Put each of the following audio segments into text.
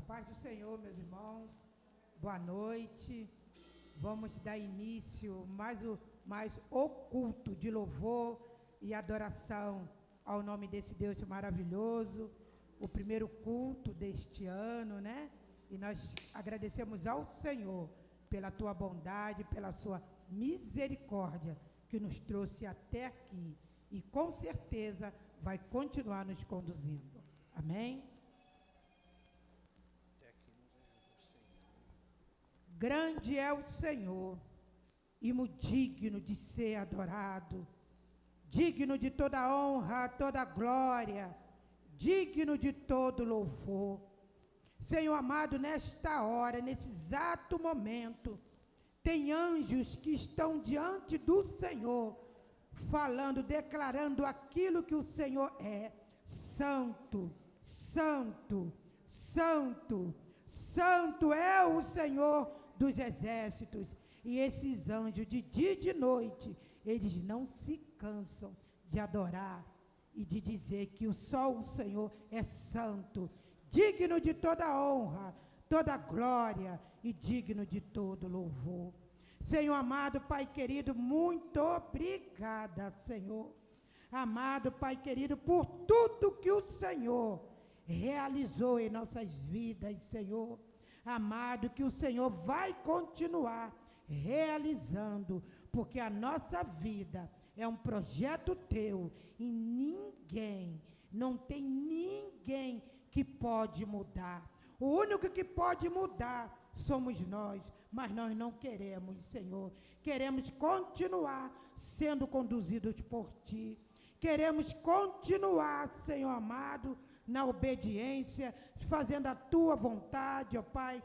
paz do Senhor, meus irmãos. Boa noite. Vamos dar início mais o culto de louvor e adoração ao nome desse Deus maravilhoso. O primeiro culto deste ano, né? E nós agradecemos ao Senhor pela tua bondade, pela sua misericórdia que nos trouxe até aqui e com certeza vai continuar nos conduzindo. Amém? Grande é o Senhor e muito digno de ser adorado, digno de toda honra, toda glória, digno de todo louvor. Senhor amado, nesta hora, nesse exato momento, tem anjos que estão diante do Senhor, falando, declarando aquilo que o Senhor é. Santo, santo, santo, santo é o Senhor dos exércitos. E esses anjos, de dia e de noite, eles não se cansam de adorar e de dizer que só o Senhor é santo, digno de toda honra, toda glória e digno de todo louvor. Senhor amado, Pai querido, muito obrigada, Senhor. Amado Pai querido, por tudo que o Senhor realizou em nossas vidas, Senhor. Amado, que o Senhor vai continuar realizando, porque a nossa vida é um projeto teu e ninguém, não tem ninguém que pode mudar. O único que pode mudar somos nós, mas nós não queremos, Senhor. Queremos continuar sendo conduzidos por Ti. Queremos continuar, Senhor amado, na obediência, fazendo a Tua vontade, ó Pai,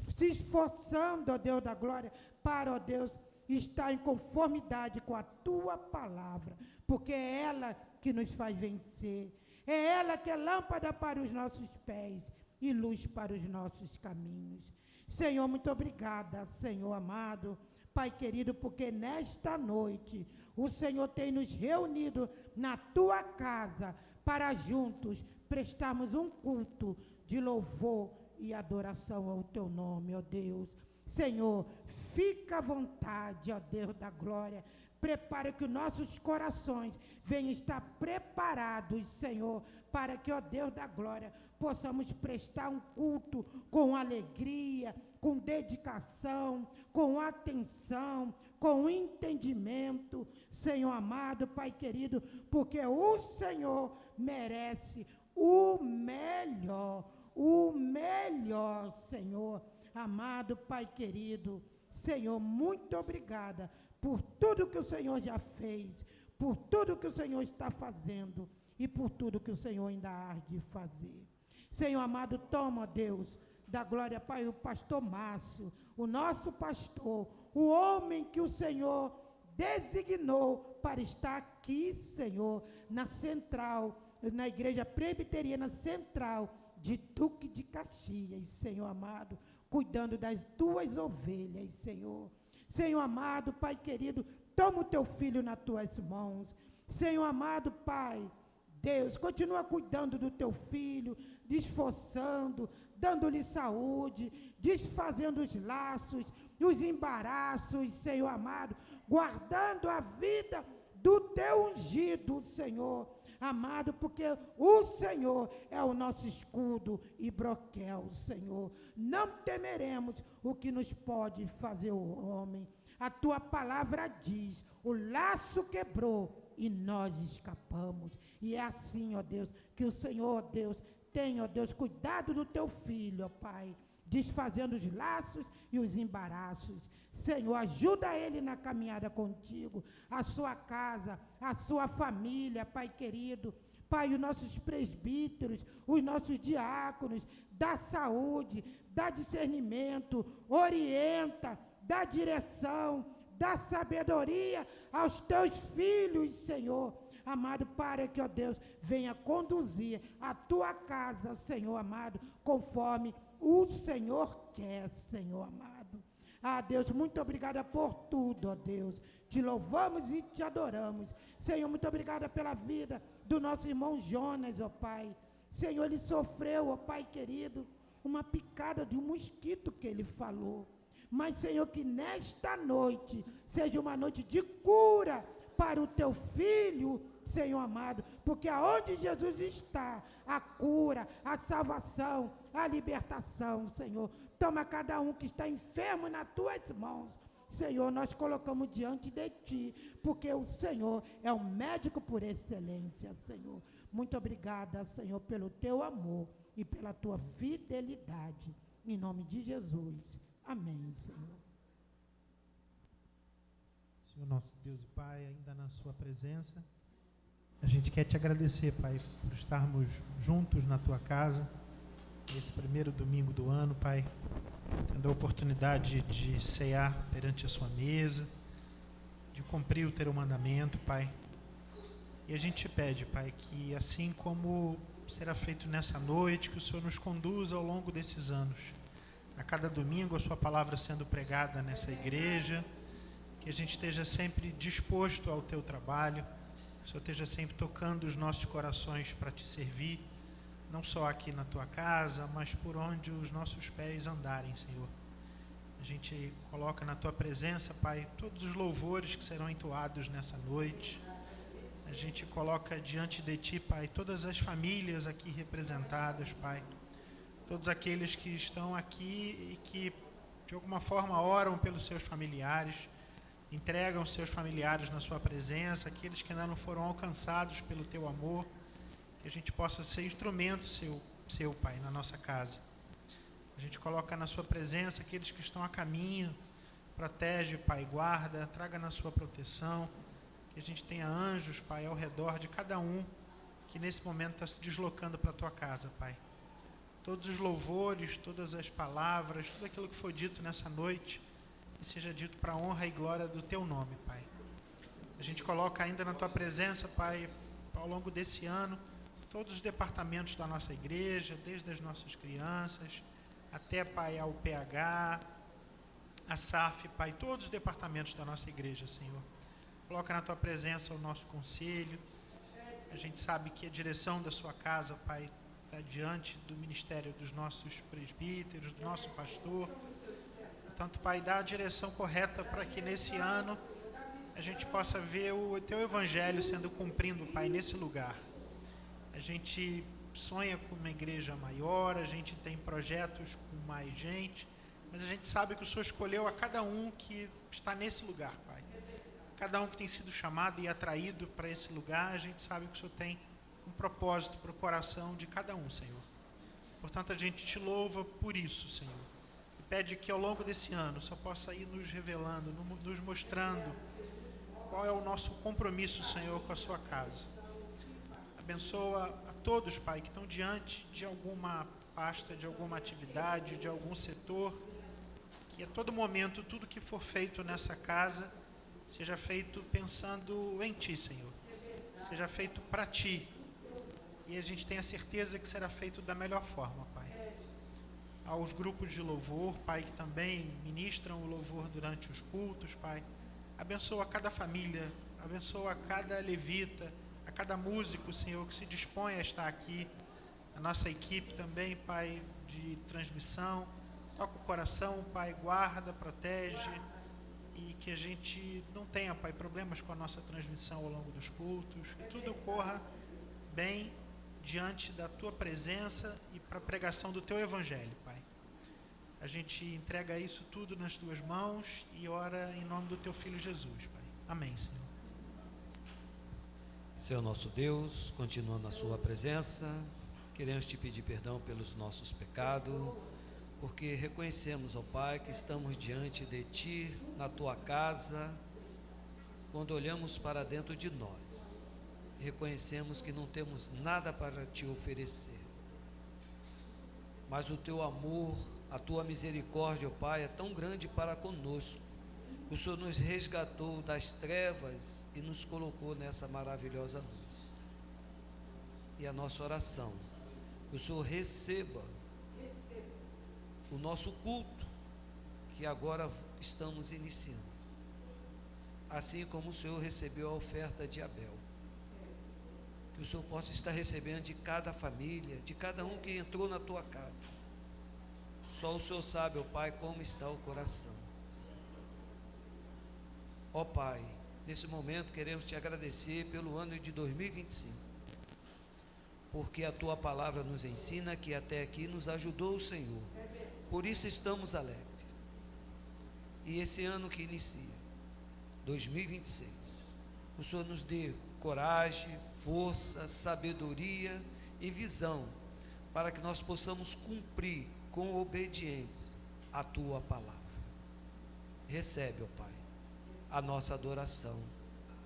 se esforçando, ó Deus da glória, para, ó Deus, estar em conformidade com a Tua palavra, porque é ela que nos faz vencer. É ela que é lâmpada para os nossos pés e luz para os nossos caminhos. Senhor, muito obrigada, Senhor amado, Pai querido, porque nesta noite o Senhor tem nos reunido na Tua casa para juntos prestarmos um culto de louvor e adoração ao Teu nome, ó Deus. Senhor, fica à vontade, ó Deus da glória. Prepara que os nossos corações venham estar preparados, Senhor, para que, ó Deus da glória, possamos prestar um culto com alegria, com dedicação, com atenção, com entendimento, Senhor amado, Pai querido, porque o Senhor merece o melhor, Senhor amado, Pai querido. Senhor, muito obrigada por tudo que o Senhor já fez, por tudo que o Senhor está fazendo e por tudo que o Senhor ainda há de fazer. Senhor amado, toma, Deus, da glória, Pai, o pastor Márcio, o nosso pastor, o homem que o Senhor designou para estar aqui, Senhor, na central, na igreja presbiteriana central de Duque de Caxias, Senhor amado, cuidando das tuas ovelhas, Senhor. Senhor amado, Pai querido, toma o teu filho nas tuas mãos. Senhor amado, Pai, Deus, continua cuidando do teu filho, esforçando, dando-lhe saúde, desfazendo os laços, os embaraços, Senhor amado, guardando a vida do teu ungido, Senhor amado, porque o Senhor é o nosso escudo e broquel, Senhor. Não temeremos o que nos pode fazer o homem. A tua palavra diz, o laço quebrou e nós escapamos. E é assim, ó Deus, que o Senhor, ó Deus, tem, ó Deus, cuidado do teu filho, ó Pai, desfazendo os laços e os embaraços. Senhor, ajuda ele na caminhada contigo, a sua casa, a sua família, Pai querido. Pai, os nossos presbíteros, os nossos diáconos, dá saúde, dá discernimento, orienta, dá direção, dá sabedoria aos teus filhos, Senhor amado, para que, ó Deus, venha conduzir a tua casa, Senhor amado, conforme o Senhor quer, Senhor amado. Ah, Deus, muito obrigada por tudo, ó Deus. Te louvamos e te adoramos. Senhor, muito obrigada pela vida do nosso irmão Jonas, ó Pai. Senhor, ele sofreu, ó Pai querido, uma picada de um mosquito que ele falou. Mas, Senhor, que nesta noite seja uma noite de cura para o teu filho, Senhor amado, porque aonde Jesus está, a cura, a salvação, a libertação, Senhor. Toma cada um que está enfermo nas tuas mãos. Senhor, nós colocamos diante de Ti, porque o Senhor é o médico por excelência, Senhor. Muito obrigada, Senhor, pelo Teu amor e pela Tua fidelidade. Em nome de Jesus. Amém, Senhor. Senhor nosso Deus e Pai, ainda na Sua presença, a gente quer Te agradecer, Pai, por estarmos juntos na Tua casa, nesse primeiro domingo do ano, Pai, tendo a oportunidade de cear perante a Sua mesa, de cumprir o Teu mandamento, Pai. E a gente te pede, Pai, que assim como será feito nessa noite, que o Senhor nos conduza ao longo desses anos, a cada domingo a Sua palavra sendo pregada nessa igreja, que a gente esteja sempre disposto ao Teu trabalho, que o Senhor esteja sempre tocando os nossos corações para Te servir, não só aqui na Tua casa, mas por onde os nossos pés andarem, Senhor. A gente coloca na Tua presença, Pai, todos os louvores que serão entoados nessa noite. A gente coloca diante de Ti, Pai, todas as famílias aqui representadas, Pai. Todos aqueles que estão aqui e que, de alguma forma, oram pelos seus familiares, entregam seus familiares na Sua presença, aqueles que ainda não foram alcançados pelo Teu amor, que a gente possa ser instrumento seu, Pai, na nossa casa. A gente coloca na Sua presença aqueles que estão a caminho, protege, Pai, guarda, traga na Sua proteção, que a gente tenha anjos, Pai, ao redor de cada um que nesse momento está se deslocando para a Tua casa, Pai. Todos os louvores, todas as palavras, tudo aquilo que foi dito nessa noite, que seja dito para a honra e glória do Teu nome, Pai. A gente coloca ainda na Tua presença, Pai, ao longo desse ano, todos os departamentos da nossa igreja, desde as nossas crianças, até, Pai, ao PH, a SAF, Pai, todos os departamentos da nossa igreja, Senhor. Coloca na Tua presença o nosso conselho. A gente sabe que a direção da Sua casa, Pai, está diante do ministério dos nossos presbíteros, do nosso pastor. Portanto, Pai, dá a direção correta para que nesse ano a gente possa ver o Teu Evangelho sendo cumprido, Pai, nesse lugar. A gente sonha com uma igreja maior, a gente tem projetos com mais gente, mas a gente sabe que o Senhor escolheu a cada um que está nesse lugar, Pai. Cada um que tem sido chamado e atraído para esse lugar, a gente sabe que o Senhor tem um propósito para o coração de cada um, Senhor. Portanto, a gente Te louva por isso, Senhor. E pede que ao longo desse ano só possa ir nos revelando, nos mostrando qual é o nosso compromisso, Senhor, com a Sua casa. Abençoa a todos, Pai, que estão diante de alguma pasta, de alguma atividade, de algum setor, que a todo momento, tudo que for feito nessa casa, seja feito pensando em Ti, Senhor. Seja feito para Ti. E a gente tem a certeza que será feito da melhor forma, Pai. Aos grupos de louvor, Pai, que também ministram o louvor durante os cultos, Pai. Abençoa cada família, abençoa cada levita, a cada músico, Senhor, que se dispõe a estar aqui. A nossa equipe também, Pai, de transmissão. Toca o coração, Pai, guarda, protege. E que a gente não tenha, Pai, problemas com a nossa transmissão ao longo dos cultos. Que tudo corra bem diante da Tua presença e para a pregação do Teu Evangelho, Pai. A gente entrega isso tudo nas Tuas mãos e ora em nome do Teu Filho Jesus, Pai. Amém, Senhor. Senhor nosso Deus, continuando na Sua presença, queremos Te pedir perdão pelos nossos pecados, porque reconhecemos, ó Pai, que estamos diante de Ti, na Tua casa, quando olhamos para dentro de nós, reconhecemos que não temos nada para Te oferecer, mas o Teu amor, a Tua misericórdia, ó Pai, é tão grande para conosco. O Senhor nos resgatou das trevas e nos colocou nessa maravilhosa luz. E a nossa oração, que o Senhor receba o nosso culto, que agora estamos iniciando, assim como o Senhor recebeu a oferta de Abel. Que o Senhor possa estar recebendo de cada família, de cada um que entrou na Tua casa, Só o Senhor sabe, ó Pai, como está o coração. Ó Pai, nesse momento queremos te agradecer pelo ano de 2025, porque a tua palavra nos ensina que até aqui nos ajudou o Senhor. Por isso estamos alegres. E esse ano que inicia, 2026, o Senhor nos dê coragem, força, sabedoria e visão, para que nós possamos cumprir com obediência a tua palavra. Recebe, ó Pai, a nossa adoração,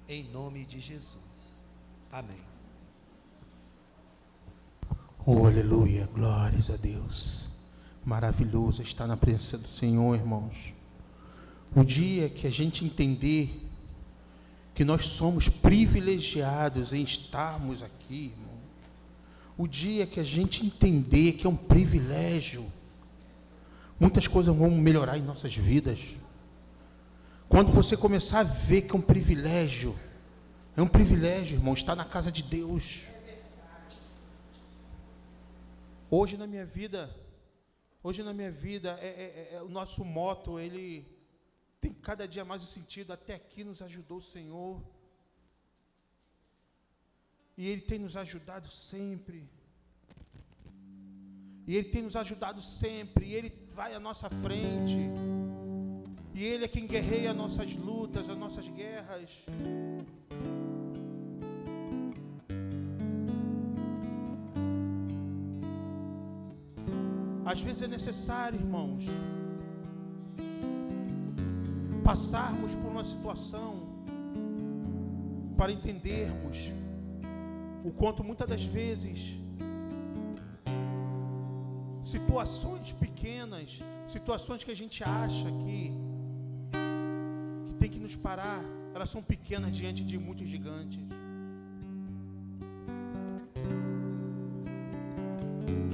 em nome de Jesus. Amém. Oh, aleluia, glórias a Deus. Maravilhoso estar na presença do Senhor, irmãos. O dia que a gente entender que nós somos privilegiados em estarmos aqui, irmão. O dia que a gente entender que é um privilégio, muitas coisas vão melhorar em nossas vidas. Quando você começar a ver que é um privilégio, irmão, estar na casa de Deus. Hoje na minha vida, o nosso motto, ele tem cada dia mais o sentido, até aqui nos ajudou o Senhor. E Ele tem nos ajudado sempre. E Ele vai à nossa frente. E Ele é quem guerreia as nossas lutas, as nossas guerras. Às vezes é necessário, irmãos, passarmos por uma situação para entendermos o quanto muitas das vezes situações pequenas, situações que a gente acha que tem que nos parar, elas são pequenas diante de muitos gigantes.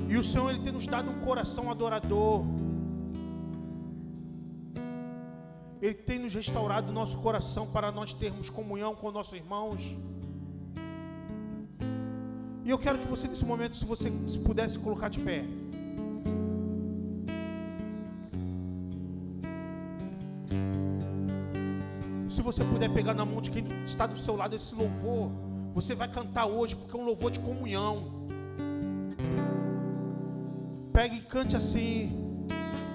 E o Senhor, Ele tem nos dado um coração adorador. Ele tem nos restaurado o nosso coração para nós termos comunhão com nossos irmãos. E eu quero que você, nesse momento, se você pudesse colocar de pé. Se você puder pegar na mão de quem está do seu lado esse louvor, você vai cantar hoje, porque é um louvor de comunhão. Pegue e cante assim.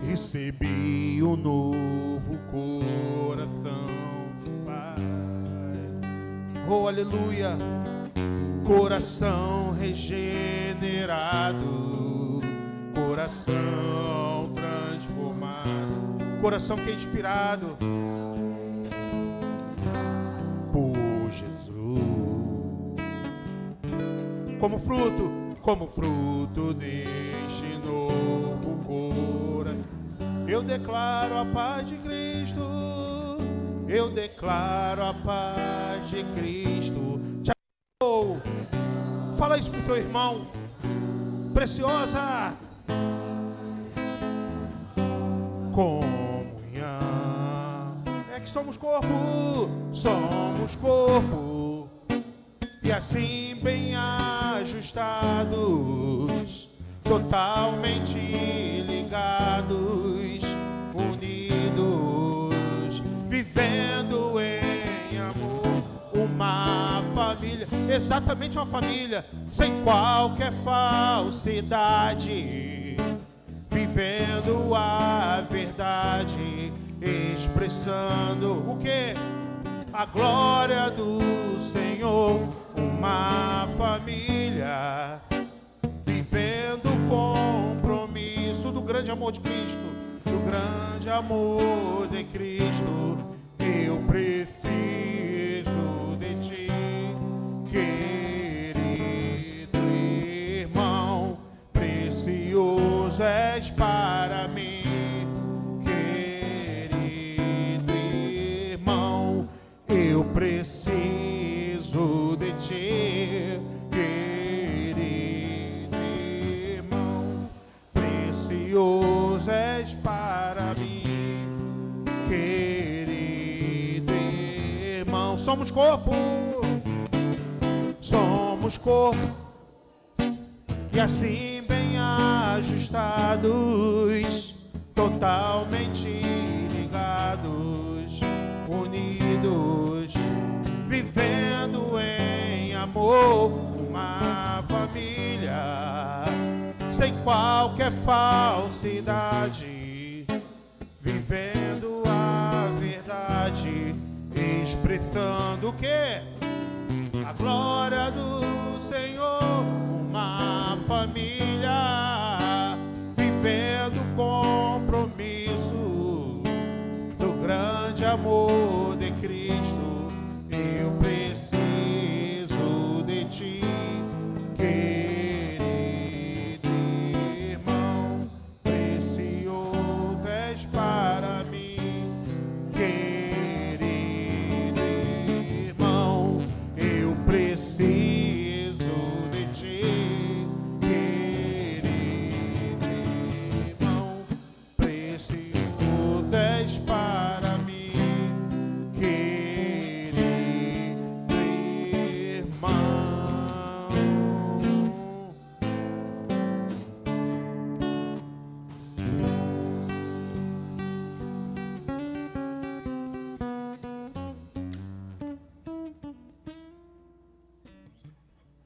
Recebi um novo coração, Pai. Oh, aleluia. Coração regenerado, coração transformado, coração que é inspirado por Jesus. Como fruto deste novo coração, eu declaro a paz de Cristo. Eu declaro a paz de Cristo. Te abençoo. Fala isso pro teu irmão. Preciosa comunhão. É que somos corpo. E assim bem ajustados, totalmente ligados, unidos, vivendo em amor, uma família, exatamente uma família, sem qualquer falsidade, vivendo a verdade, expressando o quê? A glória do Senhor, uma família, vivendo o compromisso do grande amor de Cristo, do grande amor de Cristo. Eu preciso de ti, querido irmão, precioso és para mim, querido irmão, eu preciso de ti, querido irmão, precioso és para mim, querido irmão. Somos corpo, e assim bem ajustados, totalmente ligados, unidos, vivendo em amor, uma família, sem qualquer falsidade, vivendo a verdade, expressando o quê? A glória do Senhor, uma família, vivendo o compromisso do grande amor de Cristo. Eu preciso de ti, querido irmão, precioso és para mim, querido irmão, eu preciso de ti, querido irmão, precioso és para mim, querido irmão.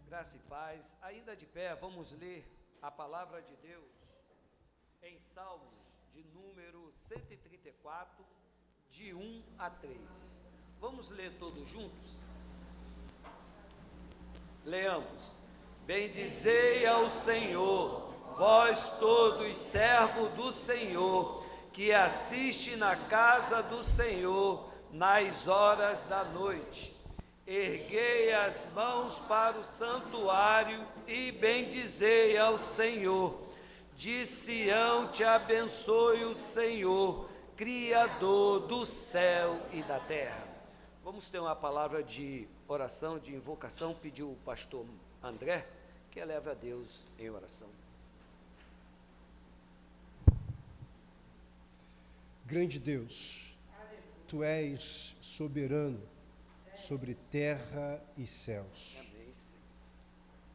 Graça e paz. Ainda de pé, vamos ler a palavra de Deus em Salmos de número 134, de 1 a 3. Vamos ler todos juntos? Leamos. Bendizei ao Senhor, vós todos servos do Senhor, que assiste na casa do Senhor nas horas da noite. Erguei as mãos para o santuário e bendizei ao Senhor. De Sião te abençoe o Senhor, Criador do céu e da terra. Vamos ter uma palavra de oração, de invocação, pediu o pastor André, que eleve a Deus em oração. Grande Deus, Tu és soberano sobre terra e céus. Amém, Senhor.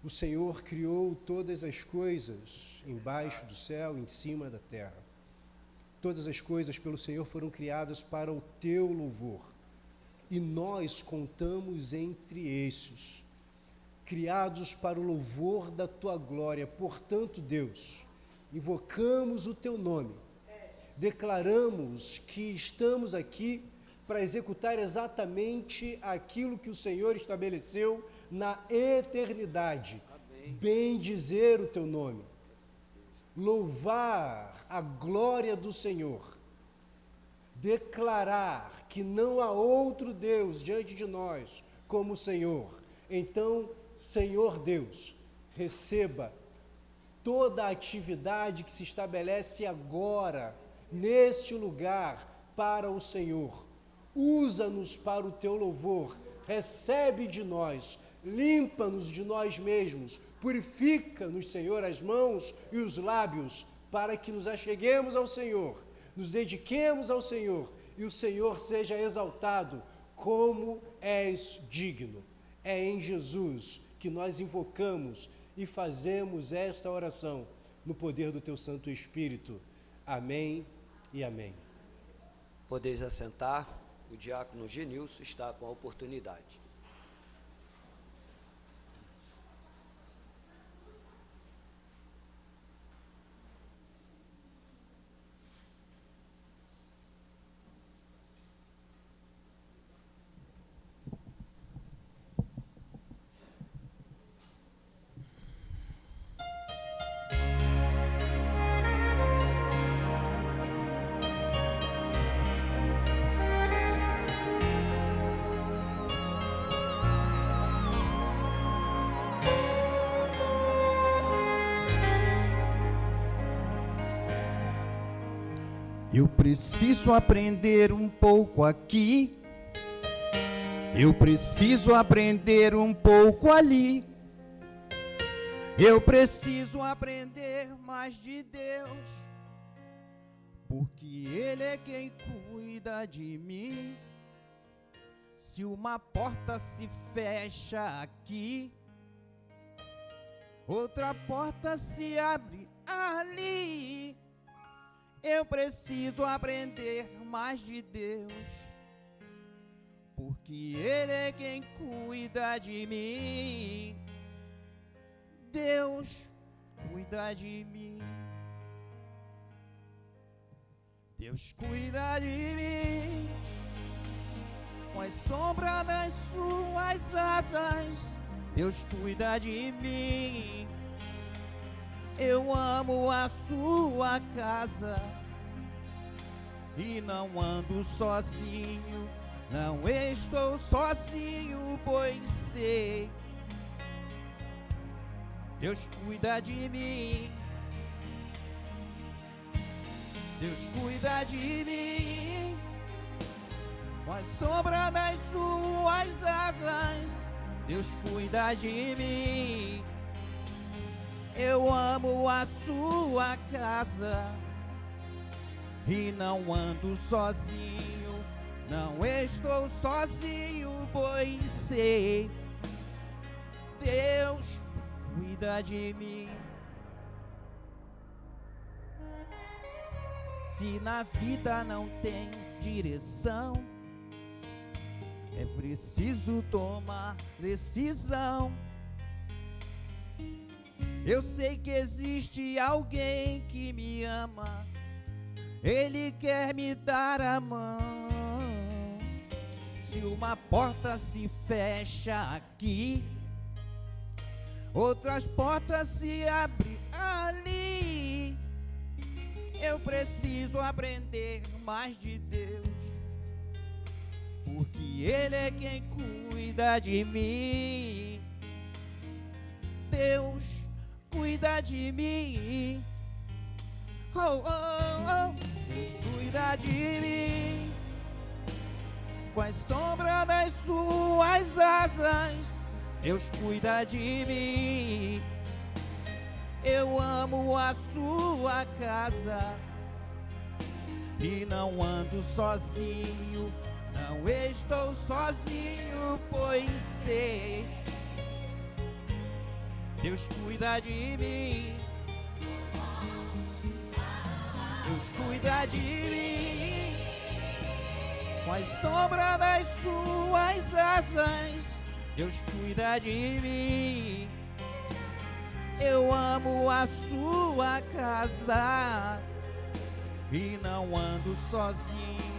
O Senhor criou todas as coisas embaixo do céu, em cima da terra. Todas as coisas pelo Senhor foram criadas para o Teu louvor. E nós contamos entre estes, criados para o louvor da Tua glória. Portanto, Deus, invocamos o Teu nome, declaramos que estamos aqui para executar exatamente aquilo que o Senhor estabeleceu na eternidade. Amém. Bendizer o Teu nome, louvar a glória do Senhor, declarar que não há outro Deus diante de nós como o Senhor. Então, Senhor Deus, receba toda a atividade que se estabelece agora, neste lugar, para o Senhor. Usa-nos para o Teu louvor, recebe de nós, limpa-nos de nós mesmos, purifica-nos, Senhor, as mãos e os lábios, para que nos acheguemos ao Senhor, nos dediquemos ao Senhor, e o Senhor seja exaltado, como és digno. É em Jesus que nós invocamos e fazemos esta oração, no poder do Teu Santo Espírito. Amém e amém. Podeis assentar, o diácono Genilson está com a oportunidade. Eu preciso aprender um pouco aqui, eu preciso aprender um pouco ali, eu preciso aprender mais de Deus, porque Ele é quem cuida de mim. Se uma porta se fecha aqui, outra porta se abre ali. Eu preciso aprender mais de Deus, porque Ele é quem cuida de mim. Deus cuida de mim. Deus cuida de mim. Com a sombra das suas asas, Deus cuida de mim. Eu amo a sua casa e não ando sozinho. Não estou sozinho, pois sei Deus cuida de mim. Deus cuida de mim. Com a sombra das suas asas, Deus cuida de mim. Eu amo a sua casa e não ando sozinho. Não estou sozinho, pois sei Deus cuida de mim. Se na vida não tem direção, é preciso tomar decisão. Eu sei que existe alguém que me ama, Ele quer me dar a mão. Se uma porta se fecha aqui, outras portas se abrem ali. Eu preciso aprender mais de Deus, porque Ele é quem cuida de mim. Deus cuida de mim. Oh, oh, oh. Deus cuida de mim. Com a sombra das suas asas, Deus cuida de mim. Eu amo a sua casa e não ando sozinho. Não estou sozinho, pois sei Deus cuida de mim. Deus cuida de mim. Com a sombra das suas asas, Deus cuida de mim. Eu amo a sua casa e não ando sozinho.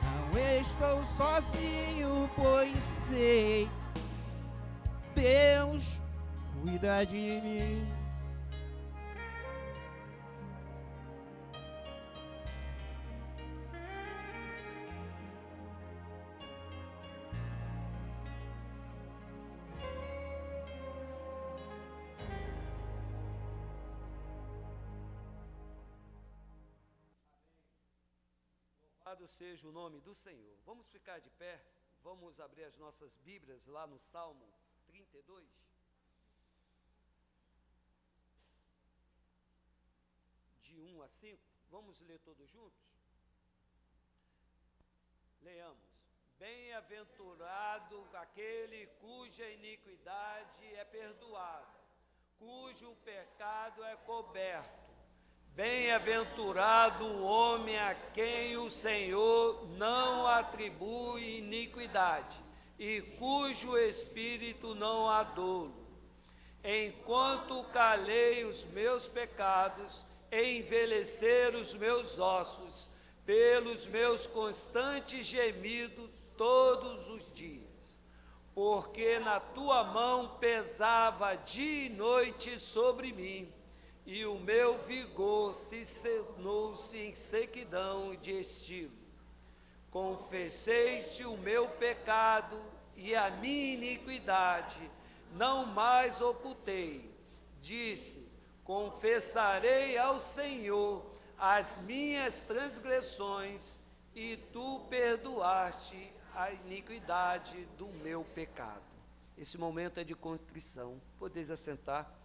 Não estou sozinho, pois sei Deus cuida de mim. Louvado seja o nome do Senhor. Vamos ficar de pé, vamos abrir as nossas Bíblias lá no Salmo 32. De 1 a 5, vamos ler todos juntos? Leamos. Bem-aventurado aquele cuja iniquidade é perdoada, cujo pecado é coberto. Bem-aventurado o homem a quem o Senhor não atribui iniquidade e cujo espírito não há dolo. Enquanto calei os meus pecados, envelheceram os meus ossos, pelos meus constantes gemidos todos os dias. Porque na tua mão pesava dia e noite sobre mim, e o meu vigor se tornou-se em sequidão de estilo. Confessei-te o meu pecado e a minha iniquidade não mais ocultei. Disse: confessarei ao Senhor as minhas transgressões, e tu perdoaste a iniquidade do meu pecado. Esse momento é de contrição. Podeis assentar.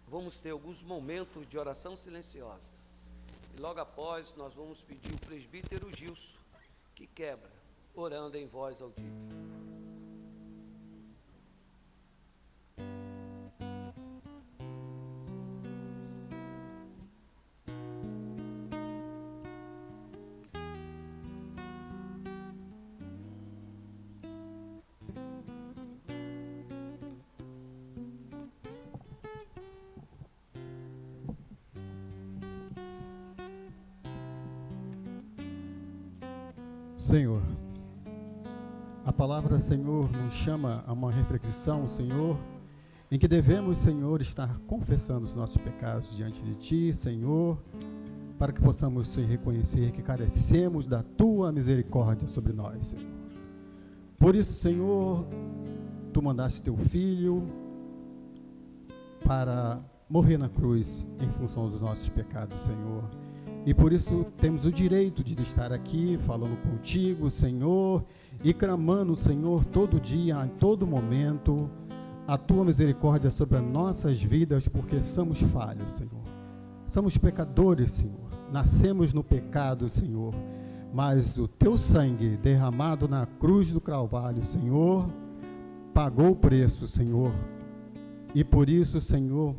Vamos ter alguns momentos de oração silenciosa. E logo após nós vamos pedir o presbítero Gilson, que quebra, orando em voz audível. Senhor, a palavra, Senhor, nos chama a uma reflexão, Senhor, em que devemos, Senhor, estar confessando os nossos pecados diante de Ti, Senhor, para que possamos, Senhor, reconhecer que carecemos da Tua misericórdia sobre nós, Senhor. Por isso, Senhor, Tu mandaste Teu Filho para morrer na cruz em função dos nossos pecados, Senhor. E por isso temos o direito de estar aqui falando contigo, Senhor, e clamando, Senhor, todo dia, em todo momento, a Tua misericórdia sobre as nossas vidas, porque somos falhos, Senhor. Somos pecadores, Senhor. Nascemos no pecado, Senhor. Mas o Teu sangue derramado na cruz do Calvário, Senhor, pagou o preço, Senhor. E por isso, Senhor,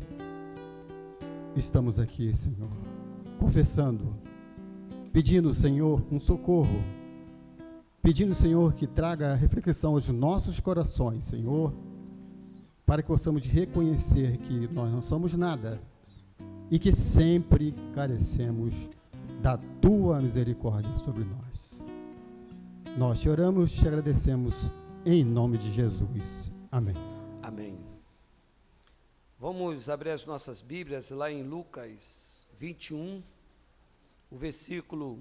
estamos aqui, Senhor, confessando, pedindo, Senhor, um socorro, pedindo, Senhor, que traga reflexão aos nossos corações, Senhor, para que possamos reconhecer que nós não somos nada e que sempre carecemos da Tua misericórdia sobre nós. Nós te oramos, te agradecemos, em nome de Jesus. Amém. Amém. Vamos abrir as nossas Bíblias lá em Lucas 21, o versículo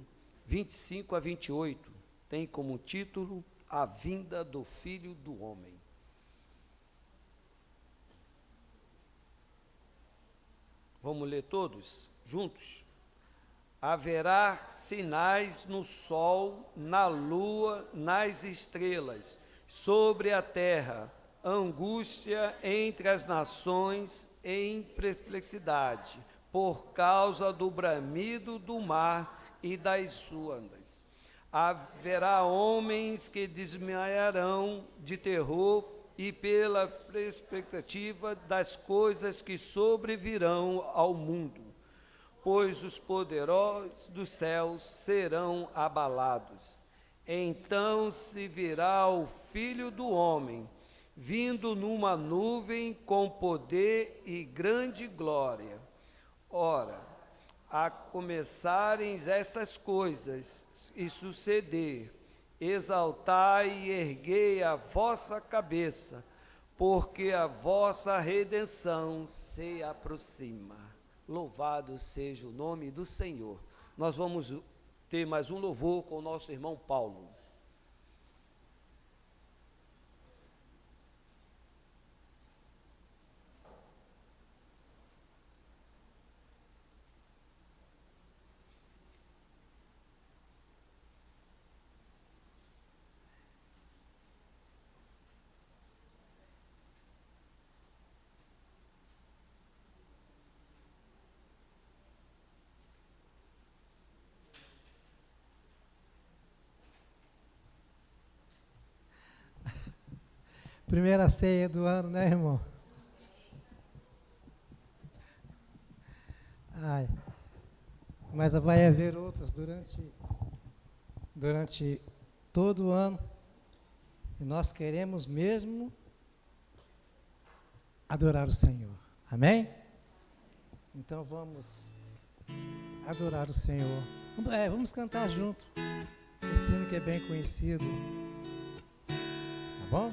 25 a 28, tem como título A Vinda do Filho do Homem. Vamos ler todos juntos? Haverá sinais no sol, na lua, nas estrelas, sobre a terra, angústia entre as nações em perplexidade, por causa do bramido do mar e das ondas. Haverá homens que desmaiarão de terror e pela perspectiva das coisas que sobrevirão ao mundo, pois os poderosos dos céus serão abalados. Então se virá o Filho do Homem, vindo numa nuvem com poder e grande glória. Ora, a começarem estas coisas e suceder, exaltai e erguei a vossa cabeça, porque a vossa redenção se aproxima. Louvado seja o nome do Senhor. Nós vamos ter mais um louvor com o nosso irmão Paulo. Primeira ceia do ano, né, irmão? Ai, mas vai haver outras durante todo o ano. E nós queremos mesmo adorar o Senhor. Amém? Então vamos adorar o Senhor. Vamos cantar junto. Esse hino que é bem conhecido. Tá bom?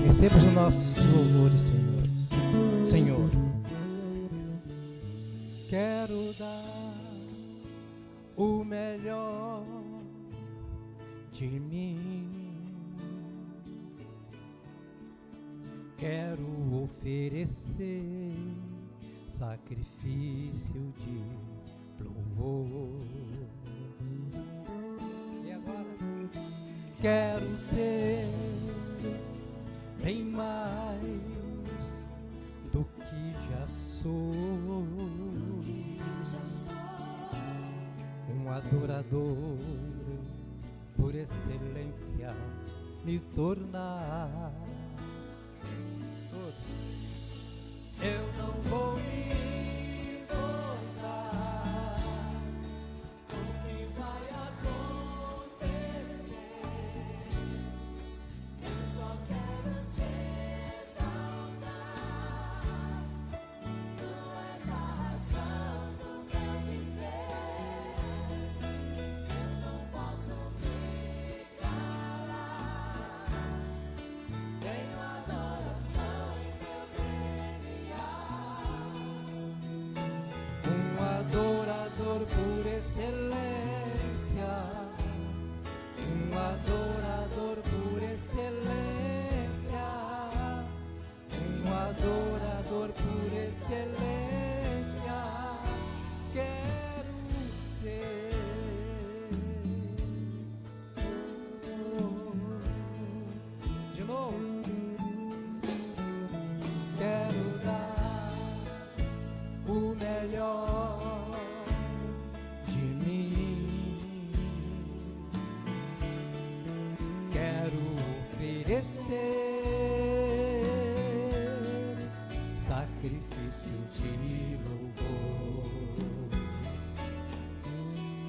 Receba os nossos louvores, senhores. Senhor, quero dar o melhor de mim. Quero oferecer sacrifício de louvor. Quero ser bem mais do que já sou, um adorador por excelência me tornar. Todos. Eu não vou me importar com o que vai acontecer. Eu só quero te exaltar. Tu és a razão do sacrifício de louvor.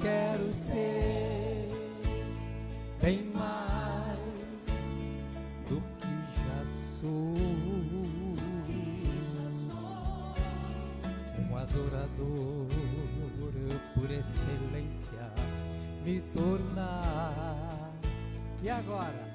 Quero ser bem mais do que já sou, um adorador por excelência me tornar. E agora?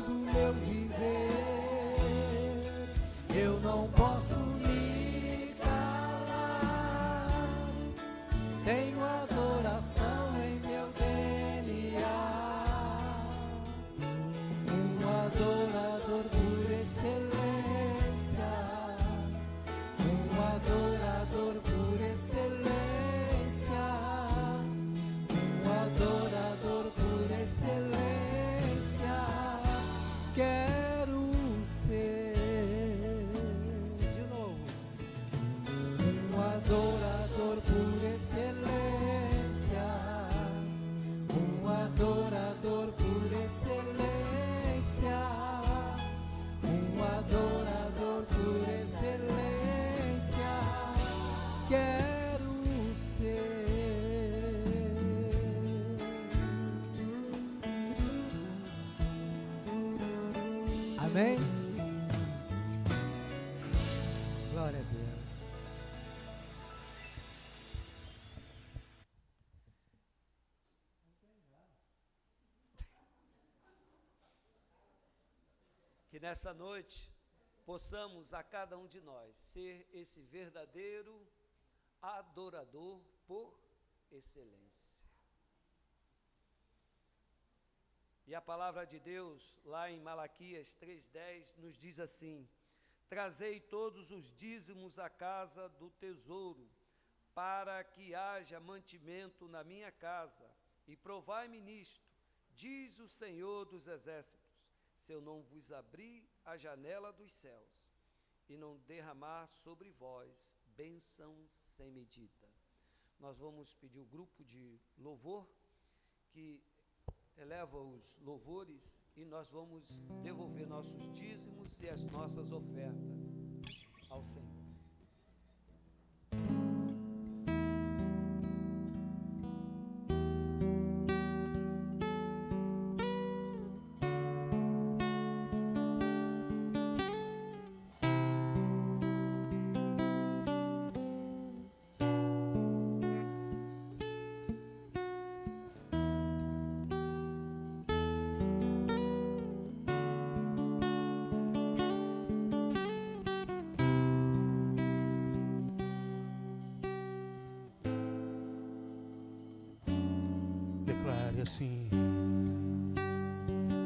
Do meu viver, eu não posso me calar. Tenho adoração em meu DNA, um adorador por excelência, um adorador por excelência, um adorador por excelência. Quero ser de novo um adorador por excelência, um adorador por excelência, um adorador por excelência. Quero ser. Amém? Glória a Deus. Que nessa noite possamos a cada um de nós ser esse verdadeiro adorador por excelência. E a palavra de Deus, lá em Malaquias 3:10, nos diz assim: trazei todos os dízimos à casa do tesouro, para que haja mantimento na minha casa, e provai-me nisto, diz o Senhor dos Exércitos, se eu não vos abrir a janela dos céus, e não derramar sobre vós bênçãos sem medida. Nós vamos pedir o grupo de louvor, que eleva os louvores, e nós vamos devolver nossos dízimos e as nossas ofertas ao Senhor. Assim,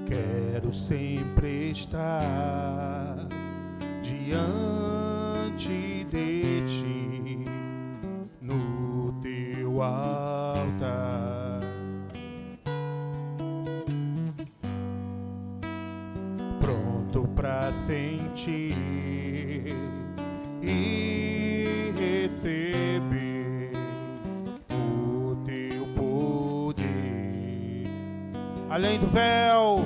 quero sempre estar diante de ti, no teu altar, pronto para sentir e receber além do véu,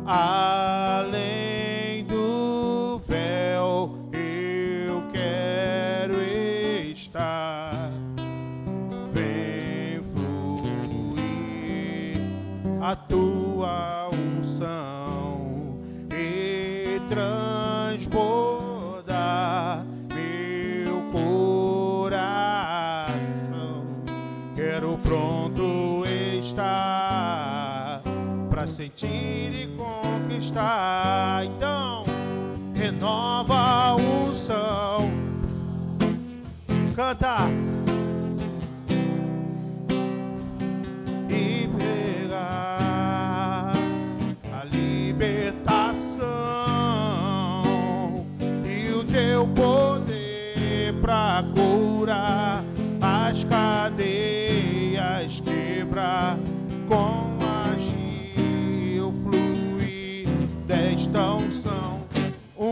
além do véu, eu quero estar. Vem fluir a tua unção e transbordar meu coração. Quero pronto estar para sentir e conquistar. Então, renova a unção. Canta. E pegar a libertação e o teu poder para curar as cadeias, quebrar com agir, fluir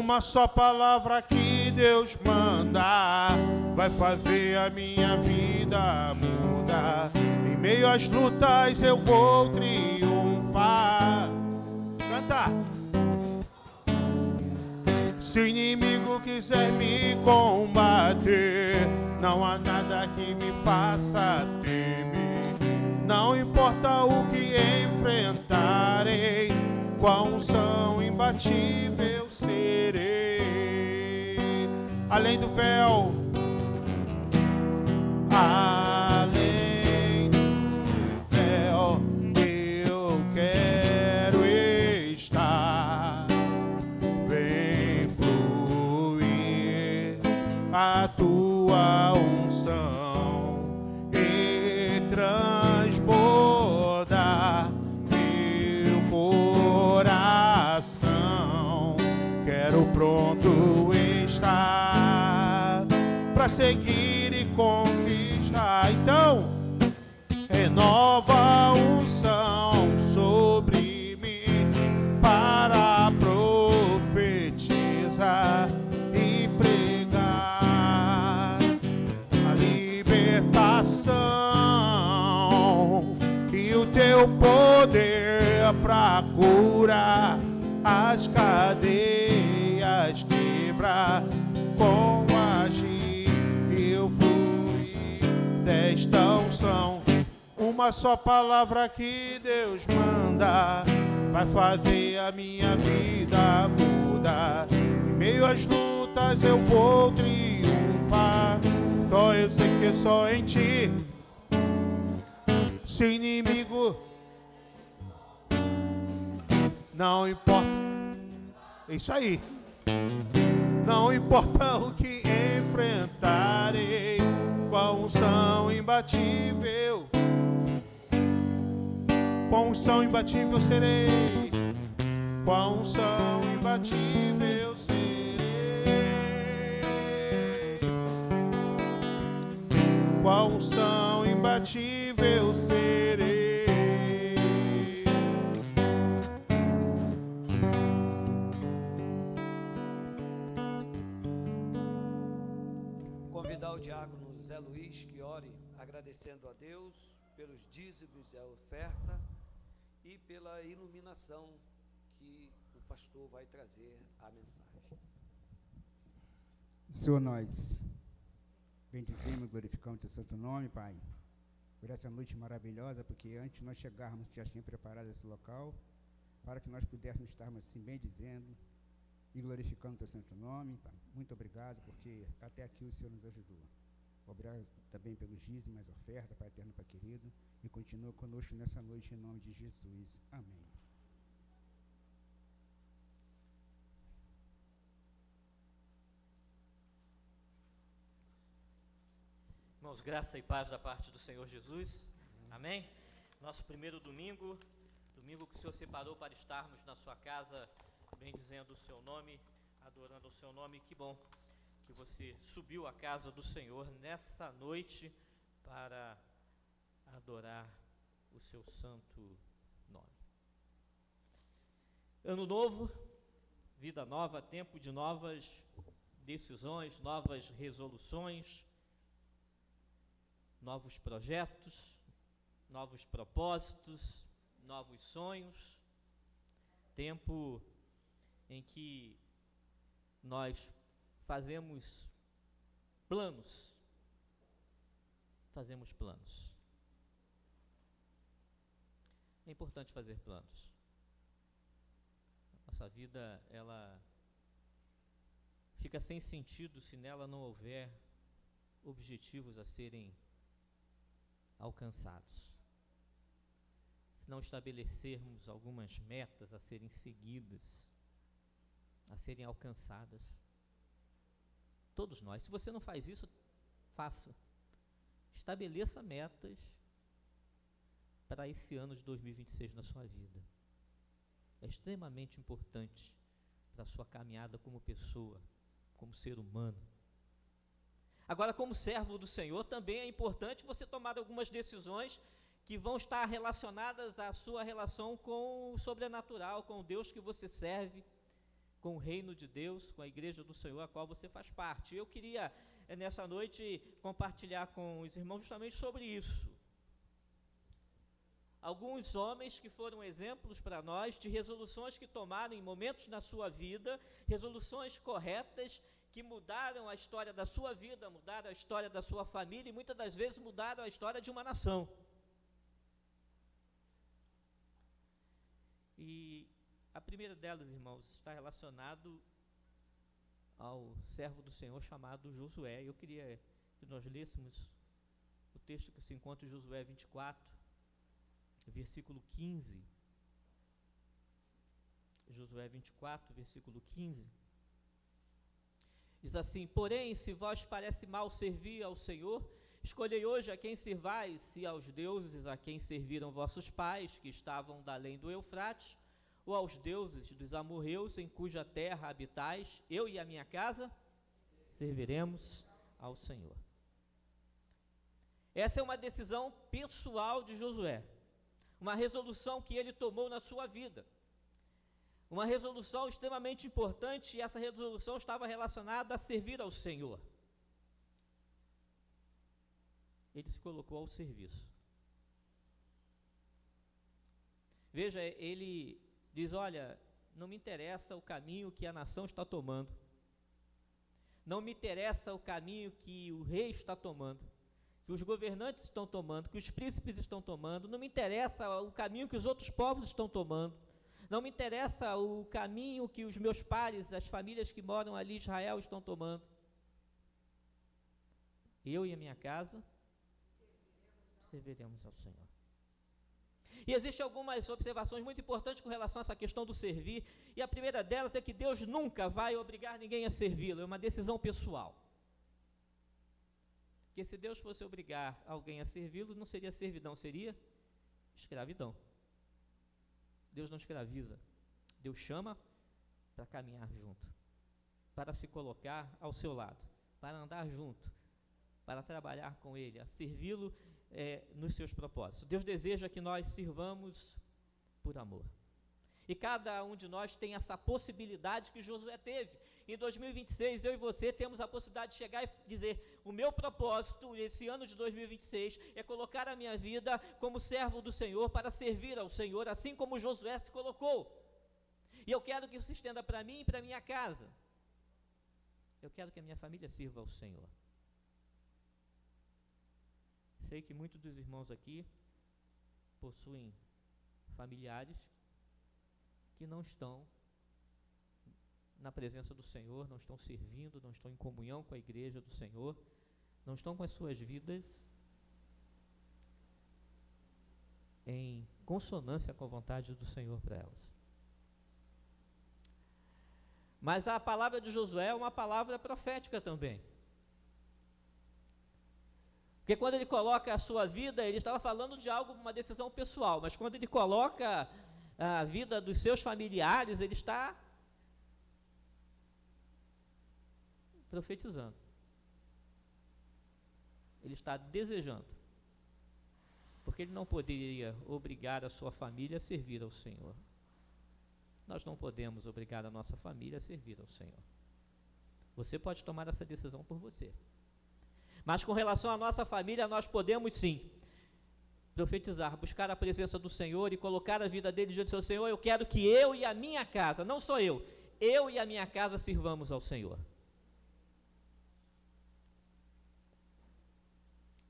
Uma só palavra que Deus manda vai fazer a minha vida mudar. Em meio às lutas eu vou triunfar. Canta! Se o inimigo quiser me combater, não há nada que me faça temer. Não importa o que enfrentarei, com a unção imbatível serei. Além do véu, além do véu, eu quero estar. Vem fluir a tua unção e transbordar meu coração. Quero pronto estar para seguir e conquistar. Então, renova a unção sobre mim para profetizar e pregar a libertação e o teu poder para curar as cadeias, quebrar com agir eu fui desta unção. Uma só palavra que Deus manda vai fazer a minha vida mudar. Em meio às lutas eu vou triunfar. Só eu sei que só em ti. Se o inimigo não importa. É isso aí. Não importa o que enfrentarei, com a unção imbatível. Com a unção imbatível serei. Com a unção imbatível serei. Com a unção imbatível serei. Convidar o diácono Zé Luiz que ore agradecendo a Deus pelos dízimos e a oferta e pela iluminação que o pastor vai trazer a mensagem. Senhor, nós bendizemos e glorificamos o teu santo nome, Pai, por essa noite maravilhosa, porque antes de nós chegarmos, já tinha preparado esse local, para que nós pudéssemos estarmos assim bendizendo e glorificando o teu santo nome, Pai. Muito obrigado, porque até aqui o Senhor nos ajudou. Obrigado também pelos dízimos, as ofertas, Pai eterno, Pai querido, e continua conosco nessa noite, em nome de Jesus. Amém. Irmãos, graça e paz da parte do Senhor Jesus. Amém? Nosso primeiro domingo que o Senhor separou para estarmos na sua casa, bendizendo o seu nome, adorando o seu nome. Que bom que você subiu à casa do Senhor nessa noite para adorar o seu santo nome. Ano novo, vida nova, tempo de novas decisões, novas resoluções, novos projetos, novos propósitos, novos sonhos. Tempo em que nós fazemos planos. É importante fazer planos. Nossa vida, ela fica sem sentido se nela não houver objetivos a serem alcançados. Se não estabelecermos algumas metas a serem seguidas, a serem alcançadas. Todos nós. Se você não faz isso, faça. Estabeleça metas para esse ano de 2026 na sua vida. É extremamente importante para a sua caminhada como pessoa, como ser humano. Agora, como servo do Senhor, também é importante você tomar algumas decisões que vão estar relacionadas à sua relação com o sobrenatural, com o Deus que você serve, com o reino de Deus, com a igreja do Senhor, a qual você faz parte. Eu queria, nessa noite, compartilhar com os irmãos justamente sobre isso. Alguns homens que foram exemplos para nós de resoluções que tomaram em momentos na sua vida, resoluções corretas, que mudaram a história da sua vida, mudaram a história da sua família e muitas das vezes mudaram a história de uma nação. E a primeira delas, irmãos, está relacionado ao servo do Senhor chamado Josué. Eu queria que nós lêssemos o texto que se encontra em Josué 24, versículo 15. Josué 24, versículo 15. Diz assim: porém, se vós parece mal servir ao Senhor, escolhei hoje a quem servais, se aos deuses a quem serviram vossos pais, que estavam da além do Eufrates, ou aos deuses dos amorreus, em cuja terra habitais, eu e a minha casa serviremos ao Senhor. Essa é uma decisão pessoal de Josué, uma resolução que ele tomou na sua vida. Uma resolução extremamente importante, e essa resolução estava relacionada a servir ao Senhor. Ele se colocou ao serviço. Veja, ele diz: olha, não me interessa o caminho que a nação está tomando. Não me interessa o caminho que o rei está tomando, que os governantes estão tomando, que os príncipes estão tomando. Não me interessa o caminho que os outros povos estão tomando. Não me interessa o caminho que os meus pares, as famílias que moram ali em Israel estão tomando. Eu e a minha casa serviremos ao Senhor. E existem algumas observações muito importantes com relação a essa questão do servir. E a primeira delas é que Deus nunca vai obrigar ninguém a servi-lo. É uma decisão pessoal. Porque se Deus fosse obrigar alguém a servi-lo, não seria servidão, seria escravidão. Deus não escraviza. Deus chama para caminhar junto, para se colocar ao seu lado, para andar junto, para trabalhar com Ele, a servi-lo nos seus propósitos. Deus deseja que nós sirvamos por amor. E cada um de nós tem essa possibilidade que Josué teve. Em 2026, eu e você temos a possibilidade de chegar e dizer: o meu propósito, esse ano de 2026, é colocar a minha vida como servo do Senhor para servir ao Senhor, assim como Josué se colocou. E eu quero que isso se estenda para mim e para minha casa. Eu quero que a minha família sirva ao Senhor. Sei que muitos dos irmãos aqui possuem familiares que não estão na presença do Senhor, não estão servindo, não estão em comunhão com a igreja do Senhor, não estão com as suas vidas em consonância com a vontade do Senhor para elas. Mas a palavra de Josué é uma palavra profética também. Porque quando ele coloca a sua vida, ele estava falando de algo, uma decisão pessoal, mas quando ele coloca a vida dos seus familiares, ele está profetizando. Ele está desejando. Porque ele não poderia obrigar a sua família a servir ao Senhor. Nós não podemos obrigar a nossa família a servir ao Senhor. Você pode tomar essa decisão por você. Mas com relação à nossa família, nós podemos sim profetizar, buscar a presença do Senhor e colocar a vida dele diante do seu Senhor. Eu quero que eu e a minha casa, não só eu e a minha casa sirvamos ao Senhor.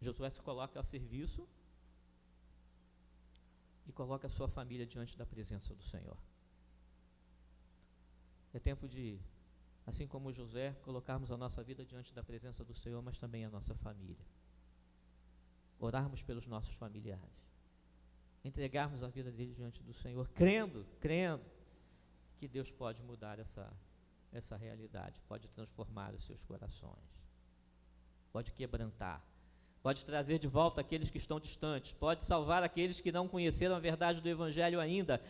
Josué se coloca a serviço e coloca a sua família diante da presença do Senhor. É tempo de, assim como José, colocarmos a nossa vida diante da presença do Senhor, mas também a nossa família. Orarmos pelos nossos familiares. Entregarmos a vida deles diante do Senhor, crendo que Deus pode mudar essa realidade, pode transformar os seus corações, pode quebrantar, pode trazer de volta aqueles que estão distantes, pode salvar aqueles que não conheceram a verdade do Evangelho ainda,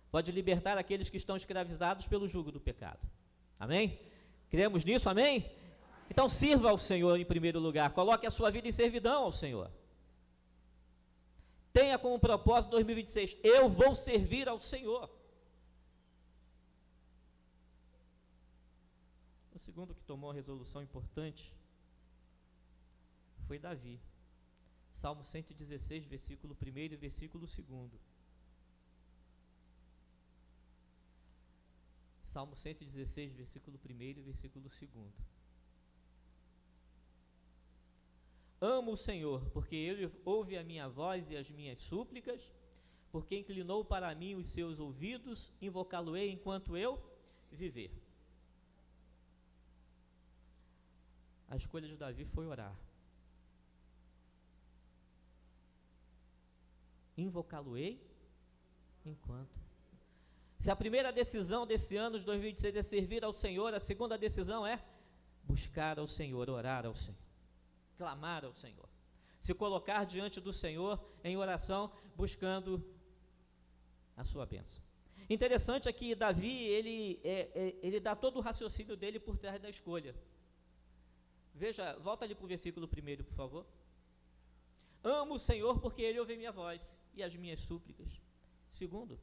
pode libertar aqueles que estão escravizados pelo jugo do pecado. Amém? Cremos nisso, amém? Então sirva ao Senhor em primeiro lugar, coloque a sua vida em servidão ao Senhor. Tenha como propósito 2026, eu vou servir ao Senhor. segundo que tomou uma resolução importante foi Davi. Salmo 116, versículo 1 e versículo 2. Salmo 116, versículo 1 e versículo 2. Amo o Senhor, porque Ele ouve a minha voz e as minhas súplicas, porque inclinou para mim os seus ouvidos, invocá-lo-ei enquanto eu viver. A escolha de Davi foi orar. Invocá-lo-ei enquanto. Se a primeira decisão desse ano de 2026 é servir ao Senhor, a segunda decisão é buscar ao Senhor, orar ao Senhor, clamar ao Senhor, se colocar diante do Senhor em oração, buscando a sua bênção. Interessante é que Davi, ele dá todo o raciocínio dele por trás da escolha. Veja, volta ali para o versículo 1, por favor. Amo o Senhor porque Ele ouve minha voz e as minhas súplicas. Segundo,